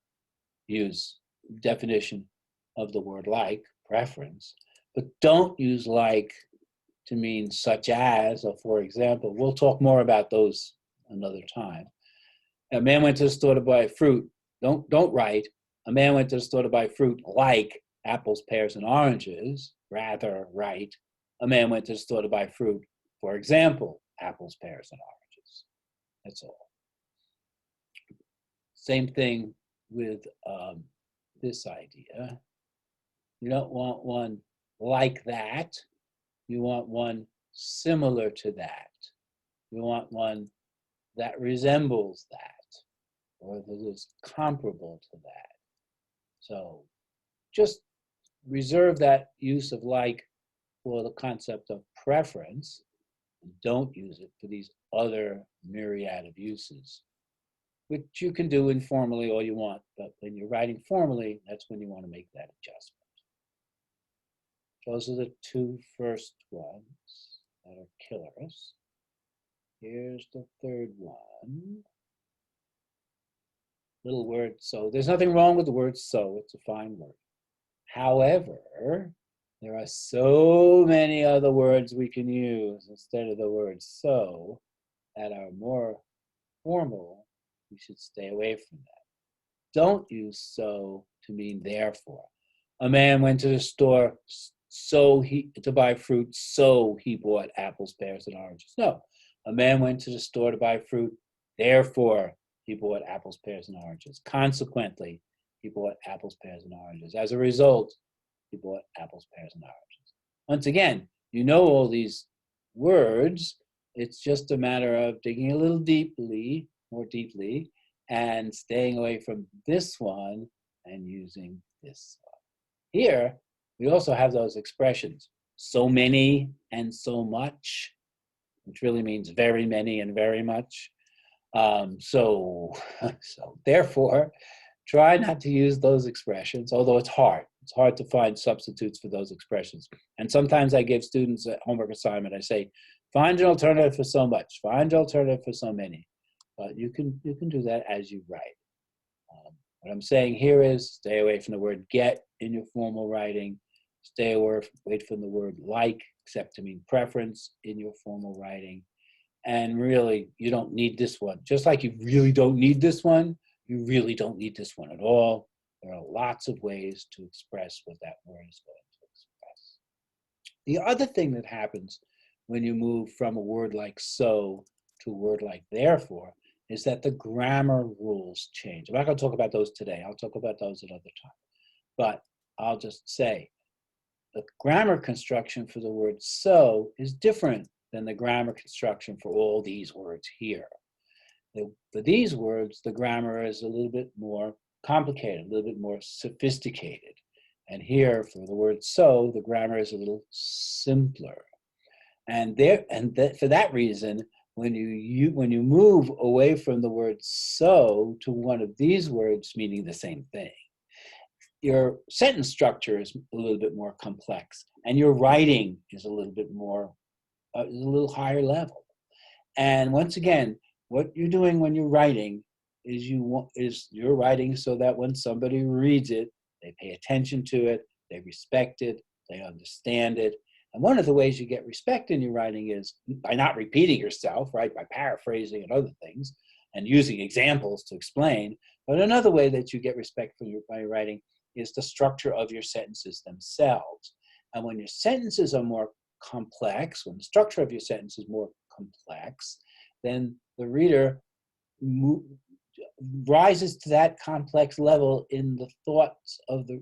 definition of the word like, preference. But don't use like to mean such as, or for example. We'll talk more about those another time. A man went to the store to buy fruit. Don't write, a man went to the store to buy fruit like apples, pears, and oranges. Rather write, a man went to the store to buy fruit, for example, apples, pears, and oranges. That's all. Same thing with this idea. You don't want one like that. You want one similar to that. You want one that resembles that, or that is comparable to that. So just reserve that use of like for the concept of preference. Don't use it for these other myriad of uses, which you can do informally all you want, but when you're writing formally, that's when you want to make that adjustment. Those are the two first ones that are killers. Here's the third one. Little word so. There's nothing wrong with the word so. It's a fine word. However, there are so many other words we can use instead of the word so that are more formal. We should stay away from that. Don't use so to mean therefore. A man went to the store to buy fruit, so he bought apples, pears, and oranges. No, a man went to the store to buy fruit, therefore he bought apples, pears, and oranges. Consequently, he bought apples, pears, and oranges. As a result, he bought apples, pears, and oranges. Once again, you know all these words. It's just a matter of digging a little more deeply, and staying away from this one and using this one. Here, we also have those expressions, so many and so much, which really means very many and very much. So therefore, try not to use those expressions, although it's hard. It's hard to find substitutes for those expressions. And sometimes I give students a homework assignment. I say, find an alternative for so much, find an alternative for so many. But you can do that as you write. What I'm saying here is stay away from the word get in your formal writing. Stay away from the word like, except to mean preference in your formal writing. And really, you don't need this one. Just like you really don't need this one, you really don't need this one at all. There are lots of ways to express what that word is going to express. The other thing that happens when you move from a word like so to a word like therefore is that the grammar rules change. I'm not going to talk about those today. I'll talk about those another time. But I'll just say the grammar construction for the word so is different than the grammar construction for all these words here. For these words, the grammar is a little bit more complicated, a little bit more sophisticated. And here, for the word so, the grammar is a little simpler. And for that reason, when you move away from the word so to one of these words meaning the same thing, your sentence structure is a little bit more complex, and your writing is a little bit more, a little higher level. And once again, what you're doing when you're writing is you're writing so that when somebody reads it, they pay attention to it, they respect it, they understand it. And one of the ways you get respect in your writing is by not repeating yourself, right? By paraphrasing and other things and using examples to explain. But another way that you get respect by your writing is the structure of your sentences themselves. And when your sentences are more complex, when the structure of your sentence is more complex, then the reader rises to that complex level in the thoughts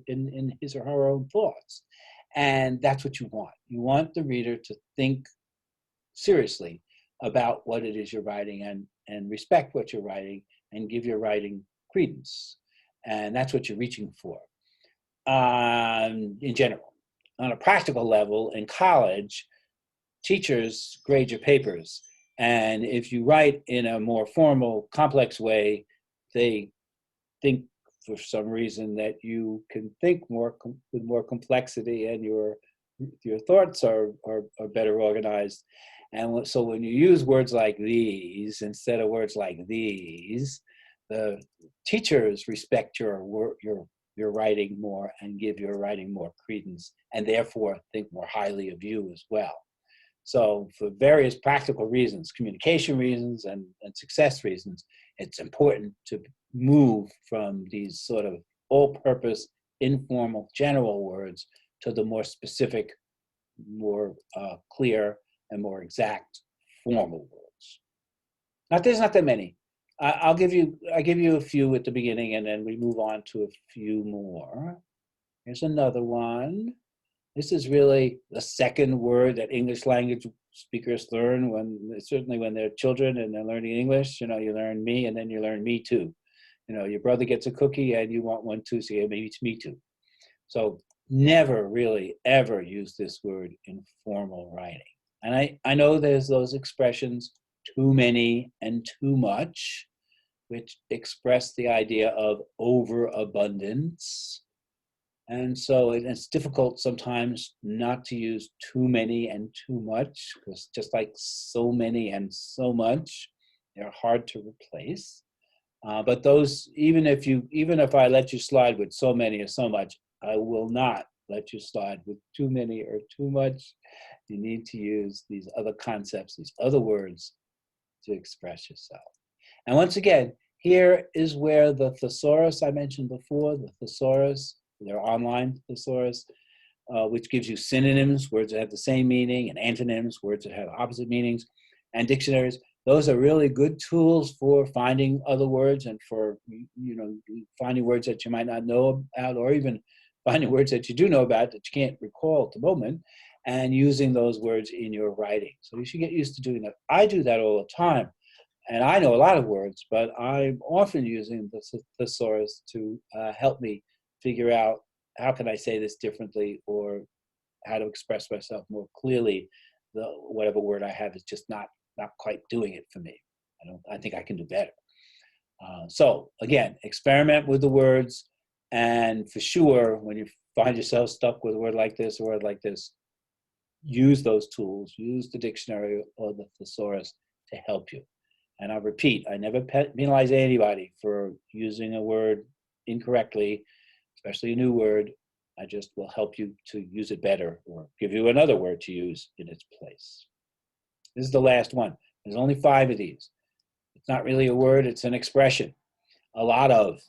in his or her own thoughts. And that's what you want. You want the reader to think seriously about what it is you're writing and respect what you're writing and give your writing credence. And that's what you're reaching for in general. On a practical level, in college, teachers grade your papers. And if you write in a more formal, complex way, they think for some reason that you can think with more complexity and your thoughts are better organized. And so when you use words like these instead of words like these, the teachers respect your writing more and give your writing more credence, and therefore think more highly of you as well. So for various practical reasons, communication reasons and success reasons, it's important to move from these sort of all-purpose, informal, general words to the more specific, more clear, and more exact formal words. Now, there's not that many. I give you a few at the beginning, and then we move on to a few more. Here's another one. This is really the second word that English language speakers learn certainly when they're children and they're learning English. You know, you learn me and then you learn me too. You know, your brother gets a cookie and you want one too, so yeah, maybe it's me too. So never really ever use this word in formal writing. And I know there's those expressions, too many and too much, which express the idea of overabundance. And so it's difficult sometimes not to use too many and too much, because just like so many and so much, they're hard to replace. But those, even if I let you slide with so many or so much, I will not let you slide with too many or too much. You need to use these other concepts, these other words to express yourself. And once again, here is where the thesaurus I mentioned before, the thesaurus, their online thesaurus, which gives you synonyms, words that have the same meaning, and antonyms, words that have opposite meanings, and dictionaries. Those are really good tools for finding other words and for, you know, finding words that you might not know about, or even finding words that you do know about that you can't recall at the moment, and using those words in your writing. So you should get used to doing that. I do that all the time. And I know a lot of words, but I'm often using the thesaurus to help me figure out how can I say this differently, or how to express myself more clearly. Whatever word I have is just not quite doing it for me. I think I can do better. So again, experiment with the words, and for sure, when you find yourself stuck with a word like this, use those tools, use the dictionary or the thesaurus to help you. And I'll repeat, I never penalize anybody for using a word incorrectly, especially a new word. I just will help you to use it better, or give you another word to use in its place. This is the last one. There's only 5 of these. It's not really a word, it's an expression. A lot of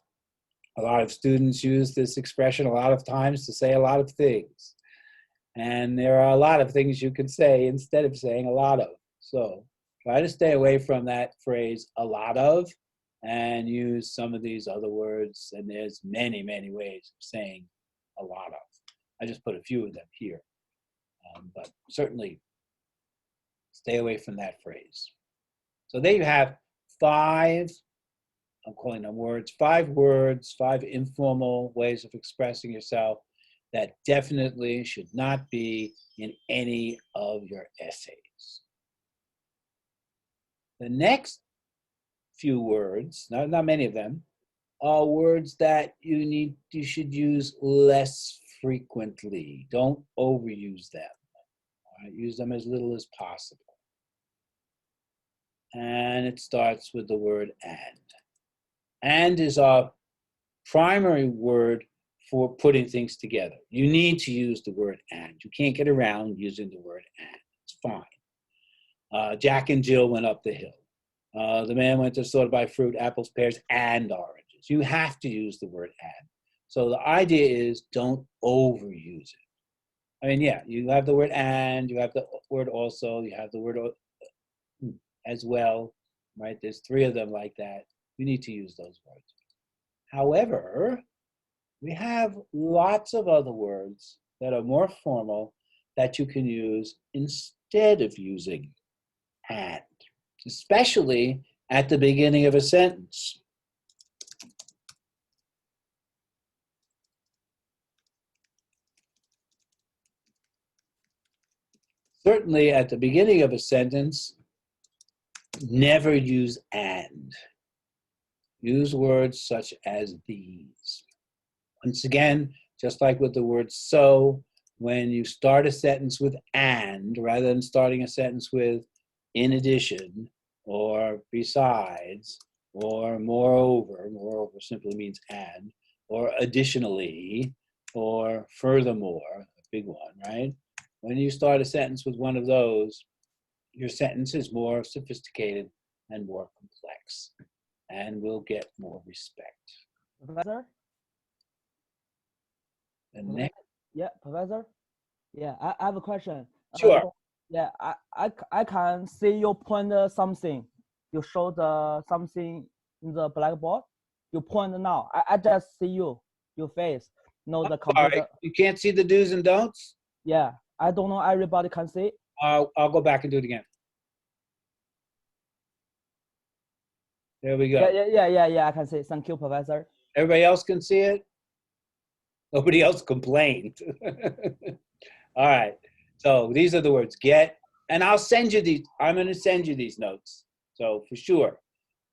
students use this expression a lot of times to say a lot of things. And there are a lot of things you can say instead of saying a lot of. So try to stay away from that phrase, a lot of, and use some of these other words. And there's many, many ways of saying a lot of. I just put a few of them here. But certainly stay away from that phrase. So there you have 5, I'm calling them words, 5 informal ways of expressing yourself that definitely should not be in any of your essays. The next few words, not many of them, are words that you should use less frequently. Don't overuse them. All right? Use them as little as possible. And it starts with the word and. And is our primary word for putting things together. You need to use the word and. You can't get around using the word and. It's fine. Jack and Jill went up the hill. The man went to the store to buy fruit, apples, pears, and oranges. You have to use the word and. So the idea is don't overuse it. I mean, yeah, you have the word and, you have the word also, you have the word as well, right? There's 3 of them like that. You need to use those words. However, we have lots of other words that are more formal that you can use instead of using and, especially at the beginning of a sentence. Certainly at the beginning of a sentence, never use and. Use words such as these. Once again, just like with the word so, when you start a sentence with and, rather than starting a sentence with in addition, or besides, or moreover simply means and, or additionally, or furthermore, a big one, right? When you start a sentence with one of those, your sentence is more sophisticated and more complex, and will get more respect. Professor? The next, Yeah, Professor? Yeah, I have a question. Sure. Yeah, I can see you point something. You show the something in the blackboard. You point now. I just see your face. know the All right, computer. you can't see the do's and don'ts? Yeah, I don't know. Everybody can see. I'll go back and do it again. There we go. Yeah. I can see. Thank you, Professor. Everybody else can see it? Nobody else complained. All right. So these are the words get, and I'll send you these. I'm going to send you these notes. So for sure,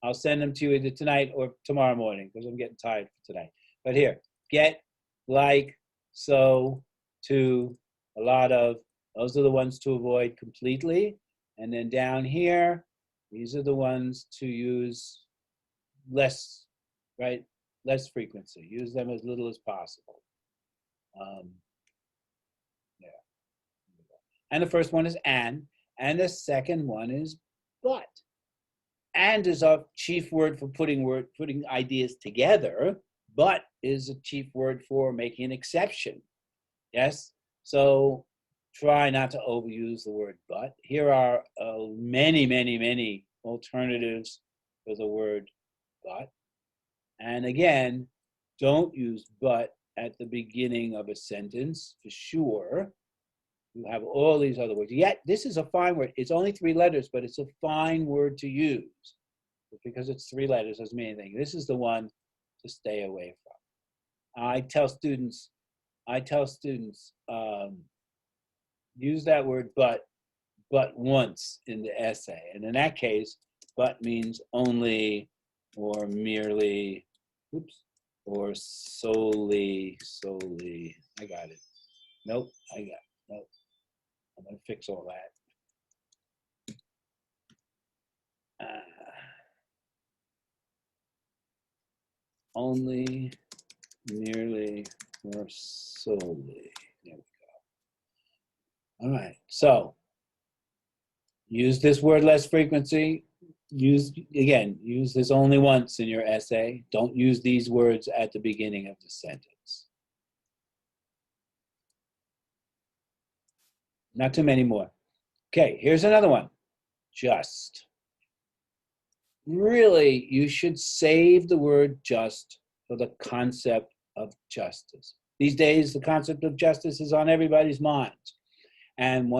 I'll send them to you either tonight or tomorrow morning because I'm getting tired for tonight. But here, get, like, so, to, a lot of. Those are the ones to avoid completely. And then down here, these are the ones to use less, right? Less frequency. Use them as little as possible. Yeah. And the first one is and the second one is but. And is our chief word for putting ideas together. But is a chief word for making an exception. Yes. So try not to overuse the word but. Here are many alternatives for the word but. And again, don't use but at the beginning of a sentence for sure. You have all these other words. Yet, this is a fine word. It's only 3 letters, but it's a fine word to use. Because it's 3 letters doesn't mean anything. This is the one to stay away from. I tell students, use that word but once in the essay. And in that case, but means only or merely, or solely. I got it. Nope. I'm gonna fix all that. Only, merely, or solely. There we go. All right. So use this word less frequency. Use this only once in your essay. Don't use these words at the beginning of the sentence. Not too many more. Okay, here's another one. Just. Really, you should save the word just for the concept of justice. These days, the concept of justice is on everybody's minds. And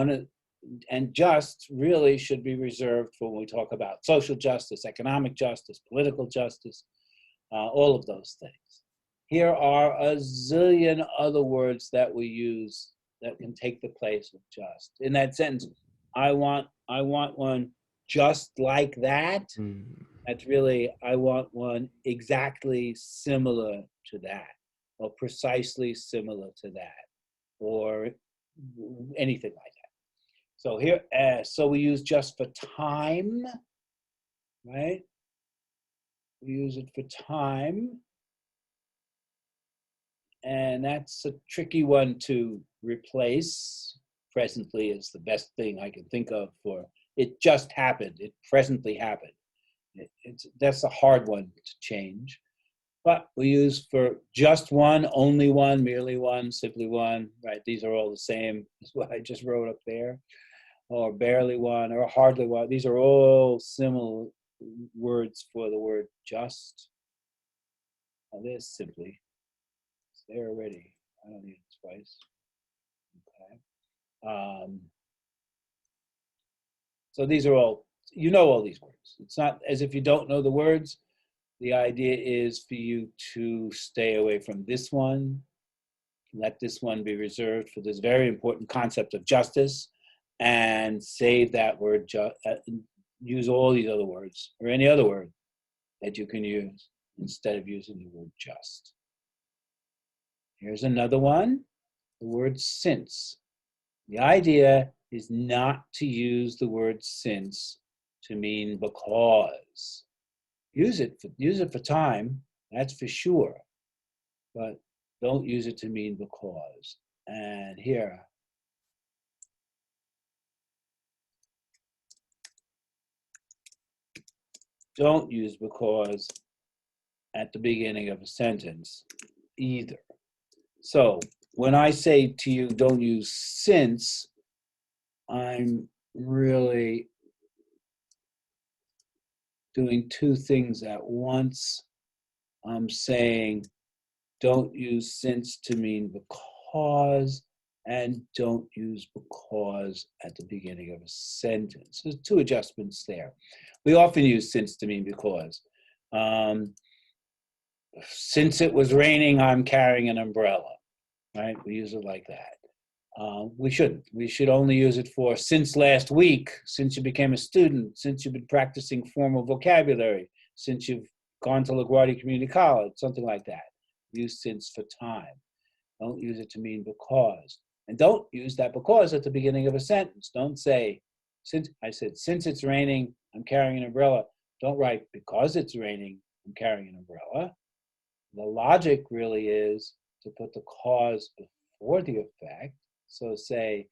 just really should be reserved for when we talk about social justice, economic justice, political justice, all of those things. Here are a zillion other words that we use that can take the place of just. In that sentence, I want one just like that. That's really, I want one exactly similar to that, or precisely similar to that, or anything like that. So here, so we use just for time, right? We use it for time. And that's a tricky one to replace. Presently is the best thing I can think of for it just happened. It presently happened. That's a hard one to change. But we use for just one, only one, merely one, simply one, right? These are all the same as what I just wrote up there. Or barely one, or hardly one. These are all similar words for the word just. Now there's simply. It's there already. I don't need it twice. Okay. So these are all, you know all these words. It's not as if you don't know the words. The idea is for you to stay away from this one. Let this one be reserved for this very important concept of justice. And save that word, use all these other words, or any other word that you can use instead of using the word just. Here's another one, the word since. The idea is not to use the word since to mean because. Use it for time, that's for sure, but don't use it to mean because. And here, don't use because at the beginning of a sentence either. So when I say to you, don't use since, I'm really doing 2 things at once. I'm saying Don't use since to mean because, and don't use because at the beginning of a sentence. There's two adjustments there. We often use since to mean because. Since it was raining, I'm carrying an umbrella, right? We use it like that. We shouldn't. We should only use it for since last week, since you became a student, since you've been practicing formal vocabulary, since you've gone to LaGuardia Community College, something like that. Use since for time. Don't use it to mean because. And don't use that because at the beginning of a sentence. Don't say, since it's raining, I'm carrying an umbrella. Don't write because it's raining, I'm carrying an umbrella. The logic really is to put the cause before the effect. So say,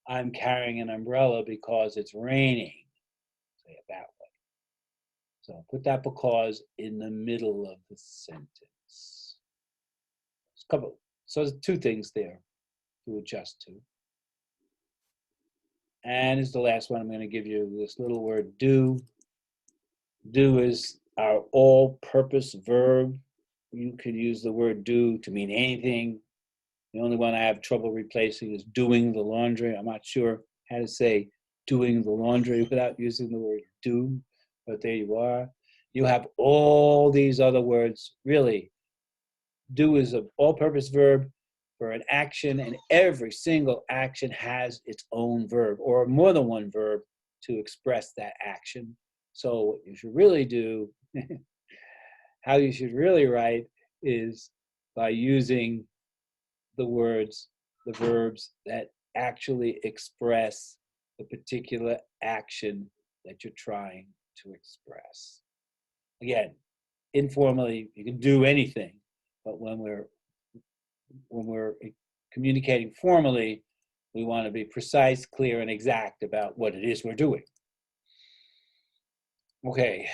I'm carrying an umbrella because it's raining. Say it that way. So put that because in the middle of the sentence. So there's two things there to adjust to. And is the last one I'm going to give you, this little word do. Do is our all-purpose verb. You could use the word do to mean anything. The only one I have trouble replacing is doing the laundry. I'm not sure how to say doing the laundry without using the word do, but there you are. You have all these other words. Really, do is an all-purpose verb for an action, and every single action has its own verb or more than one verb to express that action. So what you should really do, how you should really write is by using the words, the verbs that actually express the particular action that you're trying to express. Again, informally, you can do anything, but when we're communicating formally, we want to be precise, clear, and exact about what it is we're doing. Okay.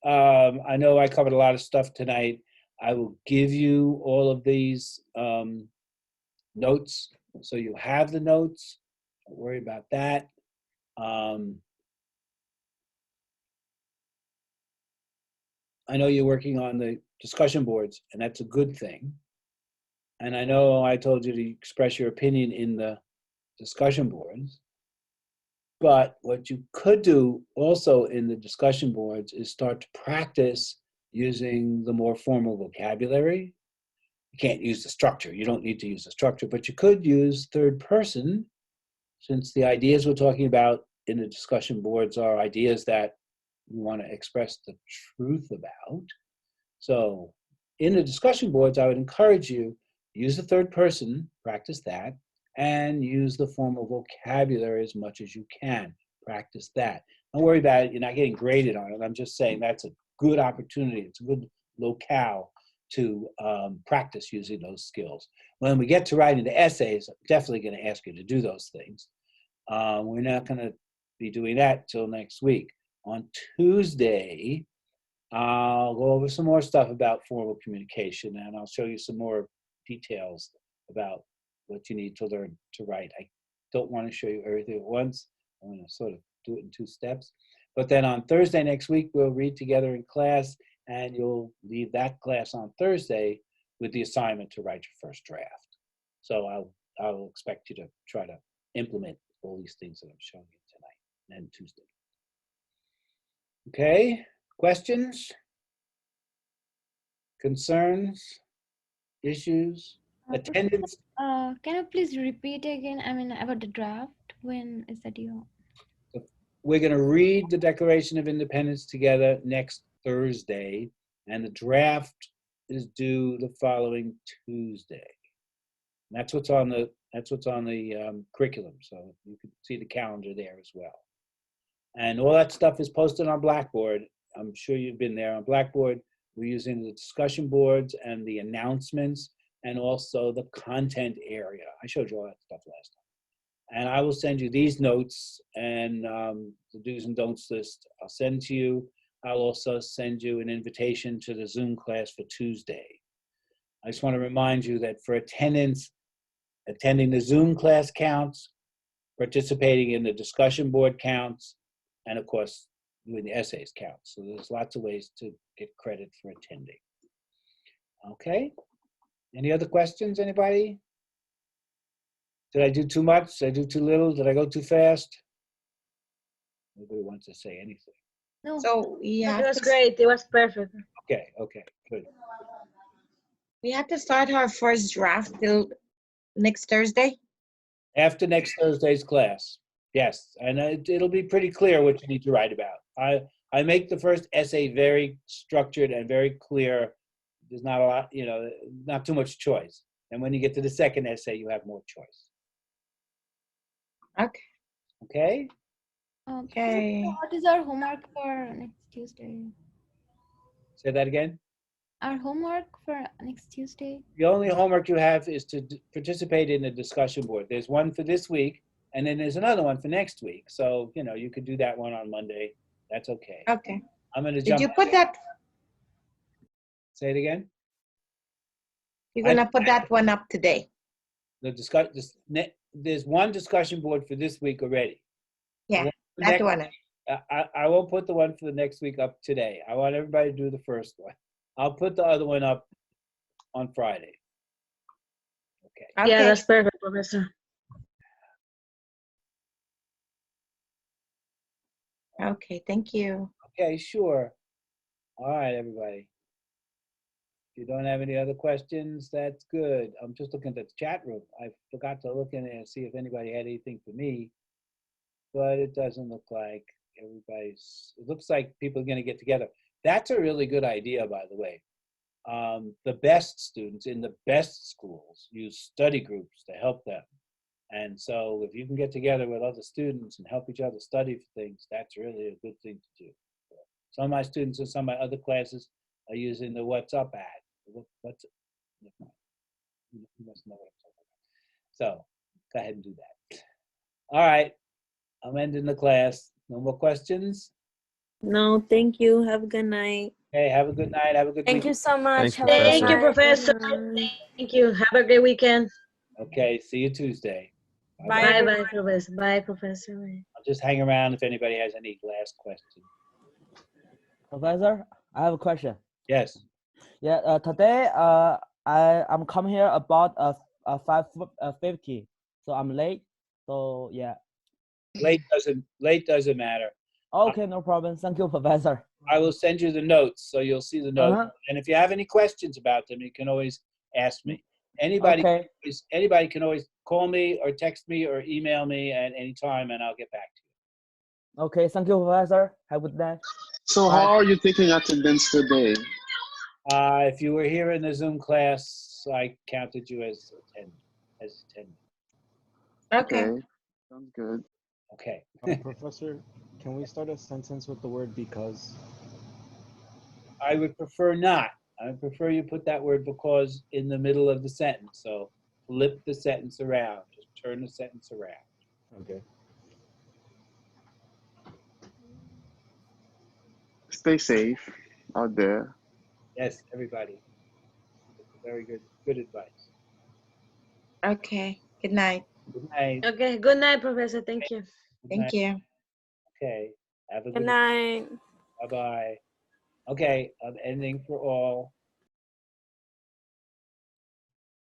I know I covered a lot of stuff tonight. I will give you all of these notes, so you have the notes. Don't worry about that. I know you're working on the discussion boards, and that's a good thing. And I know I told you to express your opinion in the discussion boards. But what you could do also in the discussion boards is start to practice using the more formal vocabulary. You can't use the structure. You don't need to use the structure, but you could use third person, since the ideas we're talking about in the discussion boards are ideas that we want to express the truth about. So in the discussion boards, I would encourage you, use the third person, practice that, and use the formal vocabulary as much as you can. Practice that. Don't worry about it. You're not getting graded on it. I'm just saying that's a good opportunity. It's a good locale to practice using those skills. When we get to writing the essays, I'm definitely going to ask you to do those things. We're not going to be doing that till next week. On Tuesday, I'll go over some more stuff about formal communication, and I'll show you some more details about what you need to learn to write. I don't want to show you everything at once. I want to sort of do it in 2 steps. But then on Thursday next week, we'll read together in class, and you'll leave that class on Thursday with the assignment to write your first draft. So I'll expect you to try to implement all these things that I'm showing you tonight and Tuesday. Okay, questions? Concerns? Issues? Attendance? Can you please repeat again? I mean, about the draft. When is that due? We're going to read the Declaration of Independence together next Thursday, and the draft is due the following Tuesday. And that's what's on the curriculum, so you can see the calendar there as well. And all that stuff is posted on Blackboard. I'm sure you've been there on Blackboard. We're using the discussion boards and the announcements, and also the content area. I showed you all that stuff last time. And I will send you these notes and the do's and don'ts list. I'll send to you. I'll also send you an invitation to the Zoom class for Tuesday. I just want to remind you that for attendance, attending the Zoom class counts, participating in the discussion board counts, and of course, doing the essays counts. So there's lots of ways to get credit for attending. Okay. Any other questions, anybody? Did I do too much? Did I do too little? Did I go too fast? Nobody wants to say anything. No. So It was great. It was perfect. Okay, okay, good. we have to start our first draft till next Thursday. After next Thursday's class, yes, and it'll be pretty clear what you need to write about. I make the first essay very structured and very clear. There's not a lot, not too much choice. And when you get to the second essay, you have more choice. Okay. Okay? Okay. What is our homework for next Tuesday? Say that again. Our homework for next Tuesday? The only homework you have is to participate in a discussion board. There's one for this week, and then there's another one for next week. So, you could do that one on Monday. That's okay. Okay. I'm going to Did jump. you put that? Say it again. You're gonna put that one up today. There's one discussion board for this week already. Yeah, The that next- one. I won't put the one for the next week up today. I want everybody to do the first one. I'll put the other one up on Friday. Okay. Okay. Yeah, that's perfect, Professor. Okay. Thank you. Okay, sure. All right, everybody. If you don't have any other questions, that's good. I'm just looking at the chat room. I forgot to look in there and see if anybody had anything for me, but it doesn't look like it looks like people are going to get together. That's a really good idea, by the way. The best students in the best schools use study groups to help them. And so if you can get together with other students and help each other study for things, that's really a good thing to do. Some of my students in some of my other classes are using the WhatsApp ad. What's it? You must know what I'm talking about. So go ahead and do that. All right. I'm ending the class. No more questions? No, thank you. Have a good night. Okay, have a good night. Have a good Thank you weekend. so much. Thanks, Have a good Thank you, night. Professor. Bye. Thank you. Have a great weekend. Okay, see you Tuesday. Bye. Bye, Professor. Bye, Professor. I'll just hang around if anybody has any last question. Professor, I have a question. Yes. Yeah, today I'm coming here about 5:50, so I'm late. So yeah. Late doesn't matter. Okay, no problem. Thank you, Professor. I will send you the notes, so you'll see the notes. Uh-huh. And if you have any questions about them, you can always ask me. Anybody can always call me or text me or email me at any time, and I'll get back to you. Okay, thank you, Professor. Have a good day. So how are you taking attendance today? If you were here in the Zoom class, I counted you as 10. Okay. Sounds good. Okay. Professor, can we start a sentence with the word because? I would prefer not. I would prefer you put that word because in the middle of the sentence. So flip the sentence around. Just turn the sentence around. Okay. Stay safe out there. Yes, everybody. Very good advice. Okay. Good night. Good night. Okay, good night, Professor. Thank you. Good Thank night. you. Okay. Have a Good good night. Bye-bye. Okay, I'm ending for all.